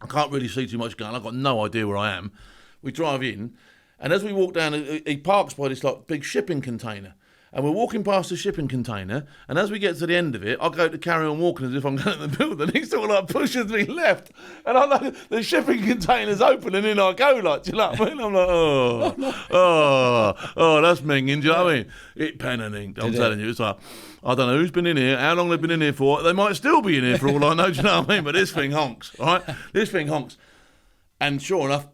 I can't really see too much going. I've got no idea where I am. We drive in, and as we walk down, he parks by this like big shipping container. And we're walking past the shipping container, and as we get to the end of it, I go to carry on walking as if I'm going to the building. He sort of like pushes me left, and I know the shipping container's open, and in I go, like, do you know what I mean? I'm like, that's minging, do you know what I mean? It pen and ink, I'm telling you. It's like, I don't know who's been in here, how long they've been in here for. They might still be in here for all I know, do you know what I mean? But this thing honks, all right? This thing honks. And sure enough,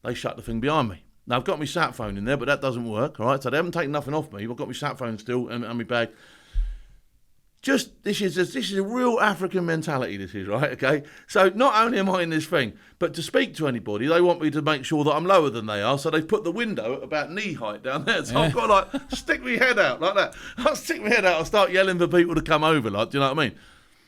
they shut the thing behind me. Now, I've got my sat phone in there, but that doesn't work, all right? So they haven't taken nothing off me. I've got my sat phone still and my bag. This is a real African mentality, this is, right, okay? So not only am I in this thing, but to speak to anybody, they want me to make sure that I'm lower than they are, so they've put the window at about knee height down there. So I've got to, like, stick my head out like that. I'll stick my head out, I'll start yelling for people to come over, like, do you know what I mean?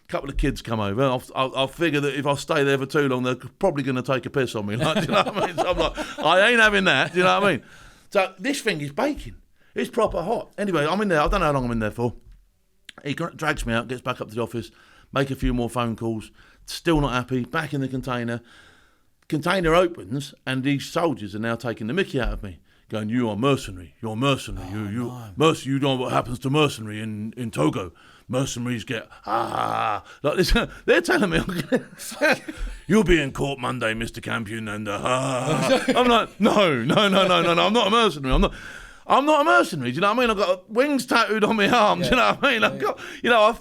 Couple of kids come over. I'll figure that if I stay there for too long, they're probably going to take a piss on me. Like, do you know what I mean? So I'm like, I ain't having that. Do you know what I mean? So this thing is baking. It's proper hot. Anyway, I'm in there. I don't know how long I'm in there for. He drags me out, gets back up to the office, make a few more phone calls. Still not happy. Back in the container. Container opens, and these soldiers are now taking the mickey out of me. Going, you are mercenary. You're mercenary. You know what happens to mercenary in Togo. mercenaries get, like this. They're telling me, you'll be in court Monday, Mr. Campion, and I'm like, no, I'm not a mercenary. I'm not a mercenary. Do you know what I mean? I've got wings tattooed on my arms. Do you know what I mean? I've got,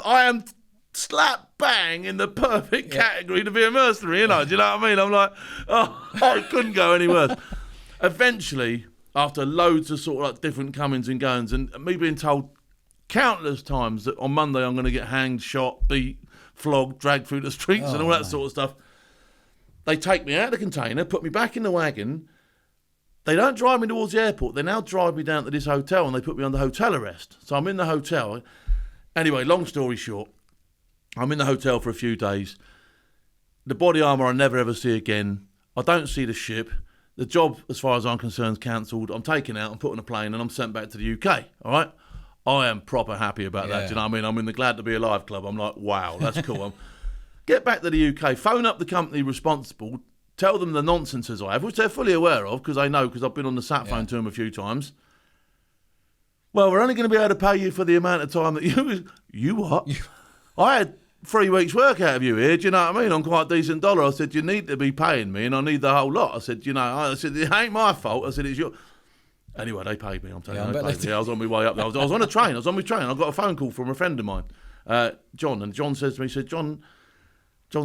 I am slap bang in the perfect category to be a mercenary. Do you know what I mean? I'm like, I couldn't go any worse. Eventually, after loads of sort of like different comings and goings, and me being told countless times that on Monday I'm going to get hanged, shot, beat, flogged, dragged through the streets and all that sort of stuff, they take me out of the container, put me back in the wagon. They don't drive me towards the airport. They now drive me down to this hotel and they put me under hotel arrest. So I'm in the hotel. Anyway, long story short, I'm in the hotel for a few days. The body armour I never ever see again. I don't see the ship. The job, as far as I'm concerned, is cancelled. I'm taken out, I'm put on a plane and I'm sent back to the UK, all right? I am proper happy about that, do you know what I mean? I'm in the Glad to Be Alive club. I'm like, wow, that's cool. Get back to the UK, phone up the company responsible, tell them the nonsenses I have, which they're fully aware of because they know because I've been on the sat phone to them a few times. Well, we're only going to be able to pay you for the amount of time that you what? I had 3 weeks work out of you here, do you know what I mean? On quite a decent dollar. I said, you need to be paying me and I need the whole lot. I said, I said, it ain't my fault. I said, it's your... Anyway, they paid me. I'm telling you, they paid me. I was on my way up there. I was on a train. I got a phone call from a friend of mine, John, and John says to me, he said, John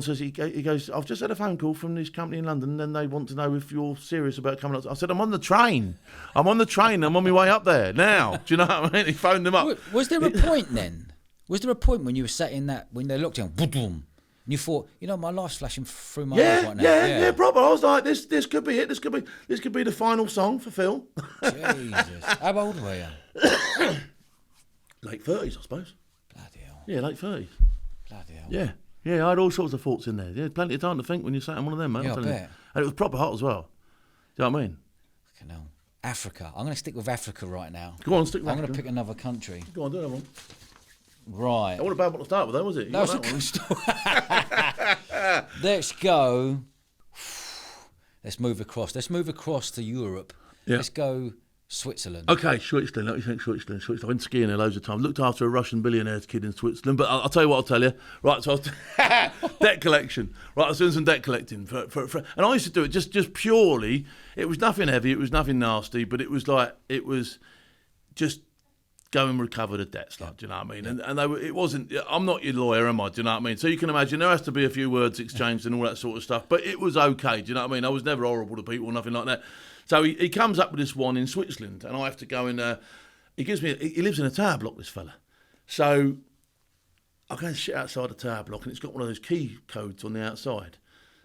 says, he goes, I've just had a phone call from this company in London and they want to know if you're serious about coming up. I said, I'm on the train. I'm on my way up there now. Do you know what I mean? He phoned them up. Was there a point then? Was there a point when you were sat in that, when they looked down, boom, and you thought, my life's flashing through my eyes right now? Yeah, proper. I was like, this could be it. This could be the final song for Phil. Jesus. How old were you? Late 30s, I suppose. Bloody hell. Yeah, late 30s. Bloody hell. Yeah, I had all sorts of thoughts in there. Yeah, plenty of time to think when you sat in one of them, mate. Yeah, I bet. And it was proper hot as well. Do you know what I mean? Fucking hell. Africa. I'm going to stick with Africa right now. Go on, stick with I'm Africa. going to pick another country. Go on, do that one. Right. What a bad one to start with, though, was it? That was a good story. Let's go. Let's move across. Let's move across to Europe. Yeah. Let's go Switzerland. Okay, Switzerland. Let me think Switzerland. I've been skiing there loads of times. Looked after a Russian billionaire's kid in Switzerland. But I'll tell you what I'll tell you. Right, so I was debt collection. Right, I was doing some debt collecting. And I used to do it just purely. It was nothing heavy. It was nothing nasty. But it was just go and recover the debts, do you know what I mean? And it wasn't, I'm not your lawyer, am I? Do you know what I mean? So you can imagine there has to be a few words exchanged and all that sort of stuff, but it was okay, do you know what I mean? I was never horrible to people, nothing like that. So he comes up with this one in Switzerland, and I have to go and, he lives in a tower block, this fella. So I go and sit outside the tower block, and it's got one of those key codes on the outside.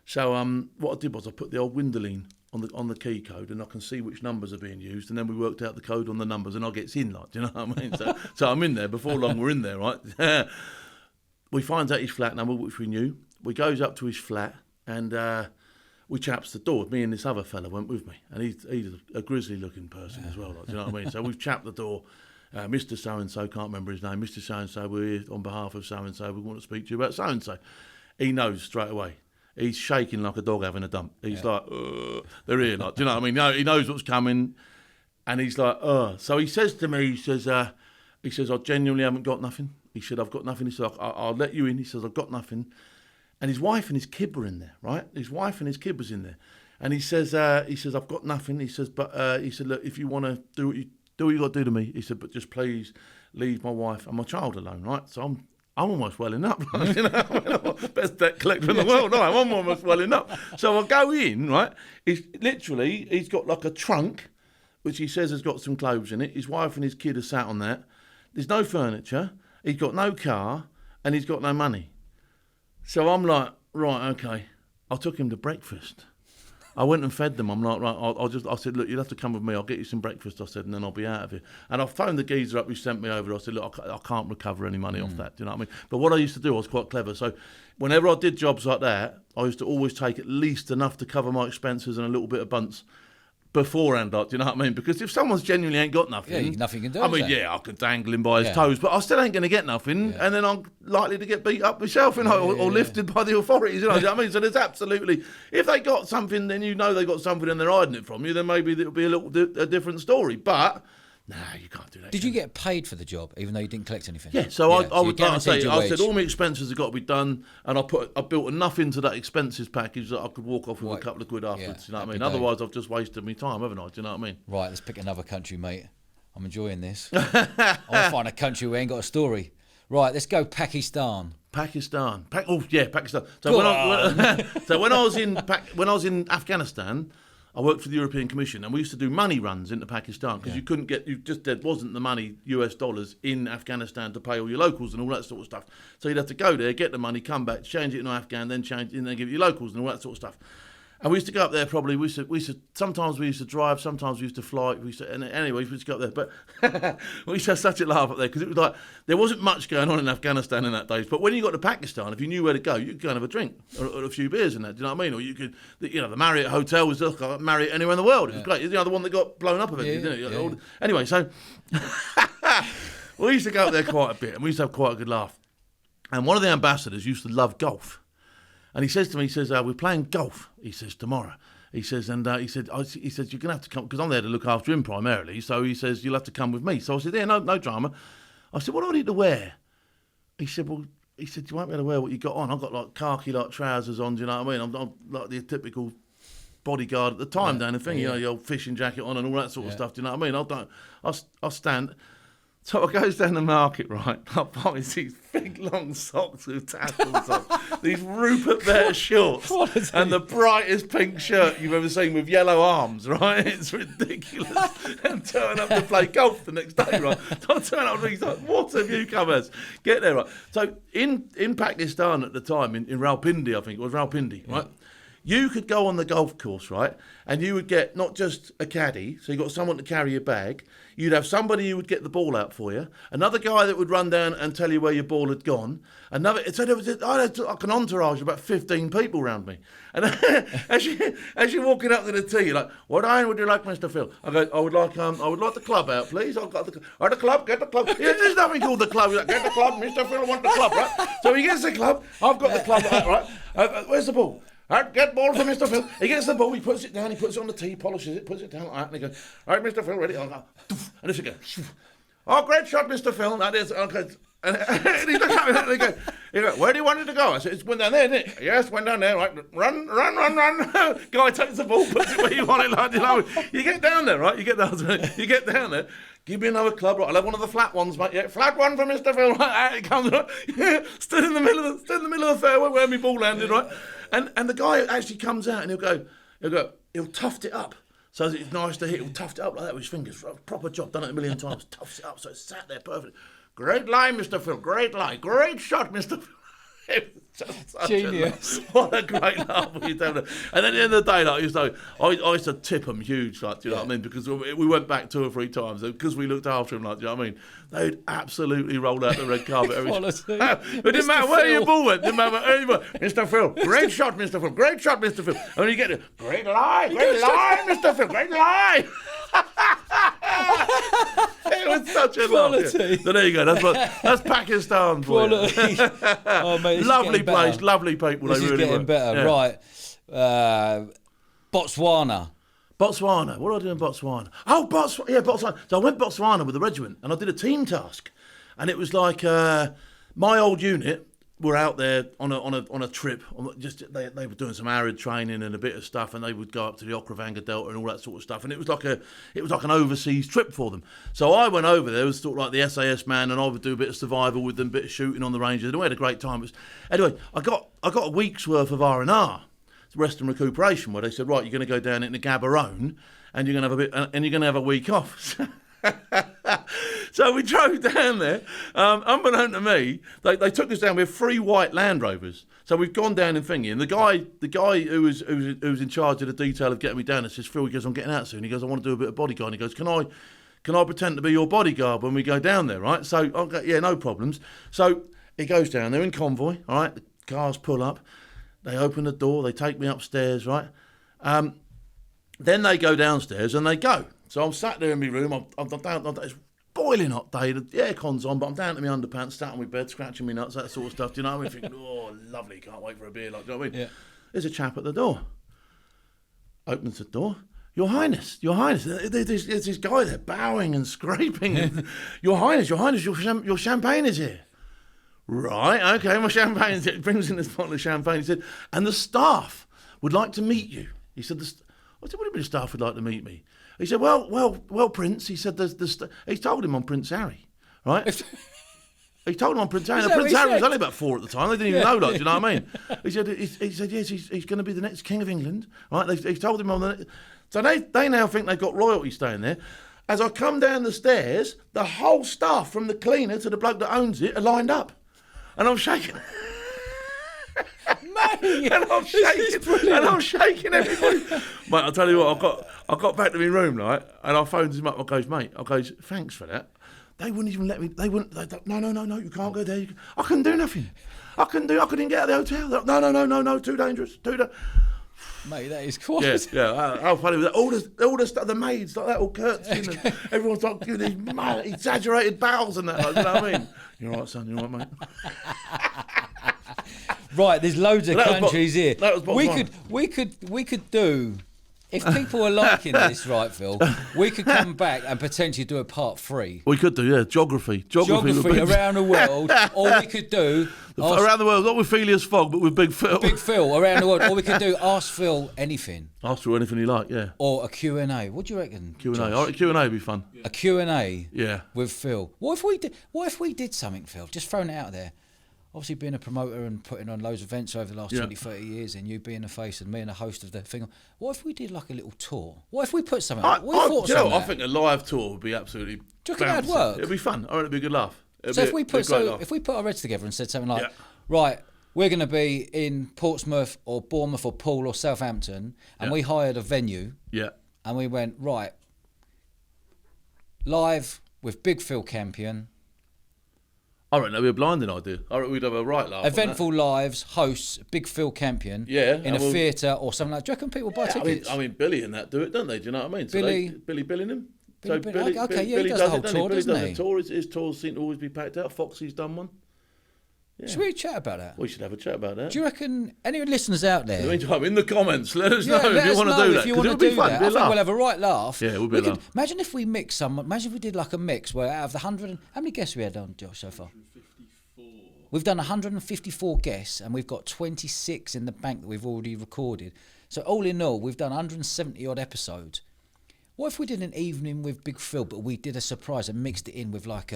So what I did was I put the old Windoline on the key code, and I can see which numbers are being used, and then we worked out the code on the numbers, and I gets in, do you know what I mean? So I'm in there. Before long, we're in there, right? We find out his flat number, which we knew. We goes up to his flat, and we chaps the door. Me and this other fella went with me, and he's a grizzly-looking person as well, do you know what I mean? So we've chapped the door. Mr. So-and-so, can't remember his name. Mr. So-and-so, we're here on behalf of so-and-so. We want to speak to you about so-and-so. He knows straight away. He's shaking like a dog having a dump. He's like, they're here, do you know what I mean? No, he knows what's coming, and he's like, So he says to me, he says, I genuinely haven't got nothing. He said, I've got nothing. He said, I'll let you in. He says, I've got nothing. And his wife and his kid were in there, right? His wife and his kid was in there. And he says, I've got nothing. He says, but he said, look, if you want to do what you got to do to me. He said, but just please leave my wife and my child alone, right? So I'm almost welling up, right? You know, best debt collector in the world. No, I'm almost welling up. So I go in, right? He's got like a trunk, which he says has got some clothes in it. His wife and his kid are sat on that. There's no furniture. He's got no car, and he's got no money. So I'm like, right, okay. I took him to breakfast. I went and fed them. I'm like, right, I said, look, you'll have to come with me. I'll get you some breakfast, I said, and then I'll be out of here. And I phoned the geezer up who sent me over. I said, look, I can't recover any money off that. Do you know what I mean? But what I used to do, I was quite clever. So whenever I did jobs like that, I used to always take at least enough to cover my expenses and a little bit of bunts beforehand, do you know what I mean? Because if someone's genuinely ain't got nothing, nothing you can do. I mean, I can dangle him by his toes, but I still ain't going to get nothing, and then I'm likely to get beat up myself, or lifted by the authorities. You know what I mean? So there's absolutely, if they got something, then they got something and they're hiding it from you, then maybe it'll be a different story. But Nah, you can't do that. Did you get paid for the job, even though you didn't collect anything? Yeah, so I you're would, like I guaranteed say, your I wage. said all my expenses have got to be done, and I built enough into that expenses package that I could walk off with a couple of quid afterwards. You know what I mean? happy day. Otherwise, I've just wasted my time, haven't I? Do you know what I mean? Right, let's pick another country, mate. I'm enjoying this. I want to find a country where ain't got a story. Right, let's go Pakistan. Pakistan. Pakistan. So when I was in Afghanistan, I worked for the European Commission, and we used to do money runs into Pakistan because there wasn't the money, US dollars, in Afghanistan to pay all your locals and all that sort of stuff. So you'd have to go there, get the money, come back, change it into Afghan, then change it, and then give it your locals and all that sort of stuff. And we used to go up there probably, sometimes we used to drive, sometimes we used to fly, anyway, we used to go up there. But we used to have such a laugh up there because it was like, there wasn't much going on in Afghanistan in that days. But when you got to Pakistan, if you knew where to go, you could go and have a drink or a few beers and that, do you know what I mean? Or you could, the Marriott Hotel was just like Marriott anywhere in the world. It was great. The one that got blown up eventually, didn't it? Yeah. Anyway, so we used to go up there quite a bit and we used to have quite a good laugh. And one of the ambassadors used to love golf. And he says to me, he says, we're playing golf, he says, tomorrow. He says, and he said, you're going to have to come, because I'm there to look after him primarily. So he says, you'll have to come with me. So I said, yeah, no drama. I said, what do I need to wear? He said, you won't be able to wear what you got on. I've got like khaki like trousers on, do you know what I mean? I'm like the typical bodyguard at the time down the thing, the old fishing jacket on and all that sort of stuff, do you know what I mean? I'll stand. So I goes down the market, right? I buy these big long socks with tassels on, these Rupert Bear shorts, and the brightest pink shirt you've ever seen with yellow arms, right? It's ridiculous. And turn up to play golf the next day, right? So I turn up and he's like, what have you come as? Get there, right? So in Pakistan at the time, in Rawalpindi, I think it was Rawalpindi, right? You could go on the golf course, right? And you would get not just a caddy, so you got someone to carry your bag. You'd have somebody who would get the ball out for you. Another guy that would run down and tell you where your ball had gone. I had like an entourage of about 15 people around me. And as you're walking up to the tee, you're like, "What iron would you like, Mr. Phil?" I go, I would like the club out, please. I've got the club. Get the club. There's nothing called the club. You're like, get the club, Mr. Phil. I want the club, right? So he gets the club. I've got the club, right? Where's the ball? All right, get ball for Mr. Phil. He gets the ball, he puts it down, he puts it on the tee, polishes it, puts it down like that, and he goes, all right, Mr. Phil, ready? And this goes, oh, great shot, Mr. Phil. That is, okay. And he looks at me and he goes, where do you want it to go? I said, it went down there, didn't it? Yes, went down there, right? Run. Guy takes the ball, puts it where you want it, like, you know. You get down there, right? You get down there. Give me another club, right? I'll have one of the flat ones, mate. Yeah, flat one for Mr. Phil. Right, out it comes, right? Yeah, stood in the middle of the fairway where my ball landed, right? And the guy actually comes out and he'll tuft it up. So it's nice to hit. He'll tuft it up like that with his fingers. Proper job, done it a million times. Tufts it up so it's sat there perfect. Great line, Mr. Phil. Great line. Great shot, Mr. Phil. It was just such Genius. What a great laugh. And at the end of the day, like, I used to tip them huge, like, do you know what I mean? Because we went back 2 or 3 times because we looked after them, like, do you know what I mean? They'd absolutely roll out the red carpet every time. It didn't matter where your ball went. Didn't matter where you went. Mr. Phil, great shot, Mr. Phil. Great shot, Mr. Phil. And when you get it, great line, Mr. Phil. Great line. It was such a laugh. Yeah. So there you go. That's Pakistan for you. Oh, mate, lovely place, lovely people. This they is really getting were. better, Yeah. right? Botswana. Botswana. What do I do in Botswana? Oh, Botswana. So I went to Botswana with the regiment, and I did a team task, and it was like my old unit were out there on a trip. They were doing some arid training and a bit of stuff, and they would go up to the Okravanga Delta and all that sort of stuff. And it was like an overseas trip for them. So I went over there, it was sort of like the SAS man, and I would do a bit of survival with them, a bit of shooting on the ranges. And we had a great time. Anyway, I got a week's worth of R&R, rest and recuperation, where they said, right, you're going to go down into Gaborone, and you're going to have a week off. So we drove down there. Unbeknown to me, they took us down with 3 white Land Rovers. So we've gone down in thingy, and the guy who was in charge of the detail of getting me down, says, Phil, he goes, I'm getting out soon. He goes, I want to do a bit of bodyguard. He goes, can I pretend to be your bodyguard when we go down there, right? So I go, yeah, no problems. So he goes down there in convoy, all right? The cars pull up, they open the door, they take me upstairs, right? Then they go downstairs and they go. So I'm sat there in my room. I'm down. It's boiling hot day. The aircon's on, but I'm down to my underpants, sat on my bed, scratching my nuts, that sort of stuff. Do you know what I mean? Thinking, oh, lovely, can't wait for a beer. Like, do you know what I mean? Yeah. There's a chap at the door. Opens the door. Your Highness, there's this guy there bowing and scraping. And, Your Highness, your champagne is here. Right, okay, my champagne. He brings in this bottle of champagne. He said, and the staff would like to meet you. He said, I said, what do you mean the staff would like to meet me? He said, well, Prince. He said, he told him on Prince Harry, right? He told him on Prince Harry. Now, Prince Harry was only about 4 at the time. They didn't even know, like, do you know what I mean? He said, yes, he's going to be the next King of England, right? He told him on the... So they now think they've got royalty staying there. As I come down the stairs, the whole staff, from the cleaner to the bloke that owns it, are lined up. And I'm shaking. Mate, and I'm shaking everybody. Mate, I'll tell you what, I got back to my room, right, and I phoned him up. I goes, mate, thanks for that. They wouldn't even let me, no, you can't go there. I couldn't do nothing. I couldn't get out of the hotel. No, too dangerous. Mate, that is quite... Yeah. How funny was that? All the stuff, the maids, like that, all curtsy, and everyone's like giving these mad, exaggerated bows and that, like, you know what I mean? You're all right, son, you're all right, mate. Right, there's loads of countries here. That was we could do... If people are liking this, right, Phil, we could come back and potentially do a part 3. We could do, yeah, geography around the world, or we could do... around the world, not with Phileas Fogg, but with Big Phil. Big Phil, around the world. Or we could do Ask Phil Anything. Ask Phil anything you like, yeah. Or a Q&A. What do you reckon, Q&A. All right, Q&A would be fun. Yeah. A Q&A yeah. with Phil. What if we did something, Phil? Just throwing it out there. Obviously, being a promoter and putting on loads of events over the last 20, 30 years, and you being the face and me and the host of the thing, what if we did like a little tour? What if we put something I think a live tour would be absolutely... Do you reckon that'd work? It'd be fun. I reckon it'd be a good laugh. If we put our heads together and said something like, right, we're going to be in Portsmouth or Bournemouth or Poole or Southampton, and we hired a venue, and we went, right, live with Big Phil Campion. I reckon that'd be a blinding idea. I reckon we'd have a right laugh. Eventful Lives hosts Big Phil Campion in a theatre or something like that. Do you reckon people buy tickets? I mean, Billy and that do it, don't they? Do you know what I mean? So Billy Billingham. Billy, he does the whole tour, doesn't he? Billy does the tour. His tours seem to always be packed out. Foxy's done one. Yeah. Should we chat about that? We should have a chat about that. Do you reckon any listeners out there? In the meantime, in the comments, let us know if you want to do that. If you want to do that, I think we'll have a right laugh. Yeah, it would be a laugh. Imagine if we mix some. Imagine if we did like a mix where out of the 100, how many guests we had on, Josh, so far? 154. We've done 154 guests, and we've got 26 in the bank that we've already recorded. So all in all, we've done 170 odd episodes. What if we did an evening with Big Phil, but we did a surprise and mixed it in with like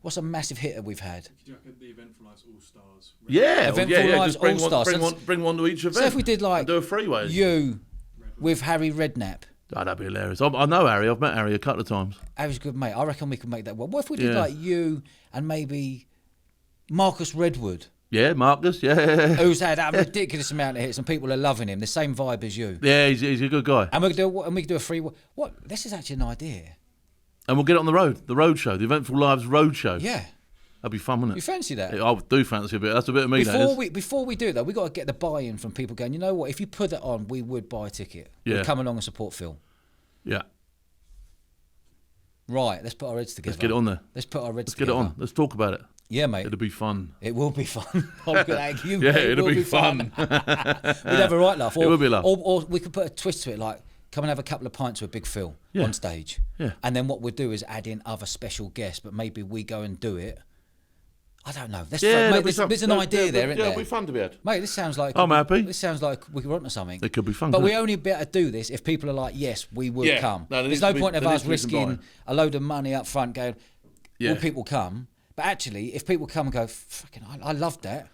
what's a massive hitter we've had? The Eventful Lives All Stars. Yeah, Eventful Lives All Stars. Bring one to each event. So if we did like do a freeway. You with Harry Redknapp. Oh, that'd be hilarious. I know Harry. I've met Harry a couple of times. Harry's a good mate. I reckon we could make that work. What if we did like you and maybe Marcus Redwood? Yeah, Marcus, yeah. Who's had a ridiculous amount of hits and people are loving him. The same vibe as you. Yeah, he's a good guy. And we could do a free... What? This is actually an idea. And we'll get it on the road show, the Eventful Lives road show. Yeah. That'd be fun, wouldn't it? You fancy that? I do fancy a bit. That's a bit of me, Before we do that, we've got to get the buy-in from people going, you know what, if you put it on, we would buy a ticket. Yeah. We'd come along and support Phil. Yeah. Right, let's put our heads together. Let's get it on there. Let's put our heads together. Let's get it on. Let's talk about it. Yeah, mate. It'll be fun. It will be fun. I'm glad you. Yeah, it'll be fun. We'd have a right laugh. It will be a laugh. Or we could put a twist to it, like come and have a couple of pints with Big Phil on stage. Yeah. And then what we'll do is add in other special guests, but maybe we go and do it. I don't know. There's an idea there, isn't there? Yeah, it'll be fun to be had. Mate, this sounds like... I'm happy. This sounds like we could run to something. It could be fun. But we only better do this if people are like, yes, we would come. No, there's no point of us risking a load of money up front going, will people come? But actually, if people come and go, fucking, I loved that.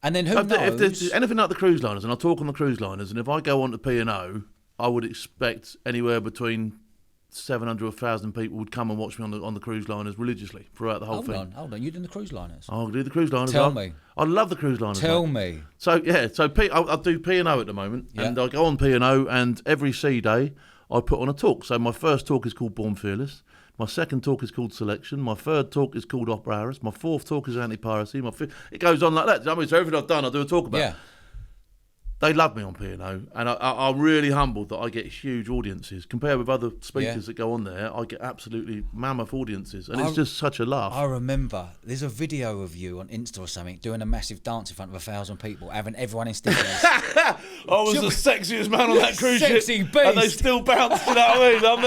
And then who knows? If there's anything like the cruise liners, and I talk on the cruise liners, and if I go on to P&O, I would expect anywhere between 700 or 1,000 people would come and watch me on the cruise liners religiously throughout the whole thing. Hold on. You doing the cruise liners? I'll do the cruise liners. Tell me. I love the cruise liners. Tell me. So, I do P&O at the moment, and I go on P&O, and every sea day I put on a talk. So my first talk is called Born Fearless. My second talk is called Selection. My third talk is called Opera Hours. My fourth talk is Anti-Piracy. It goes on like that. I mean, so everything I've done, I do a talk about. Yeah. They love me on P&O, and I'm really humbled that I get huge audiences. Compared with other speakers that go on there, I get absolutely mammoth audiences, and it's just such a laugh. I remember there's a video of you on Insta or something doing a massive dance in front of 1,000 people, having everyone in stickers. I was the sexiest man on that cruise ship, Sexy beast. and they still bounce. You know what I mean? I'm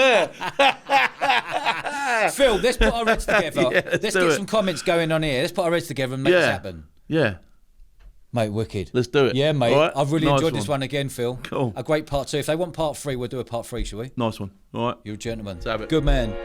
there. Phil, let's put our heads together. Yeah, let's get some comments going on here. Let's put our heads together and make this happen. Yeah. Mate, wicked. Let's do it. Yeah, mate. All right. I've really Nice enjoyed this one again, Phil. Cool. A great part 2. If they want part 3, we'll do a part 3, shall we? Nice one. All right. You're a gentleman. Let's have it. Good man.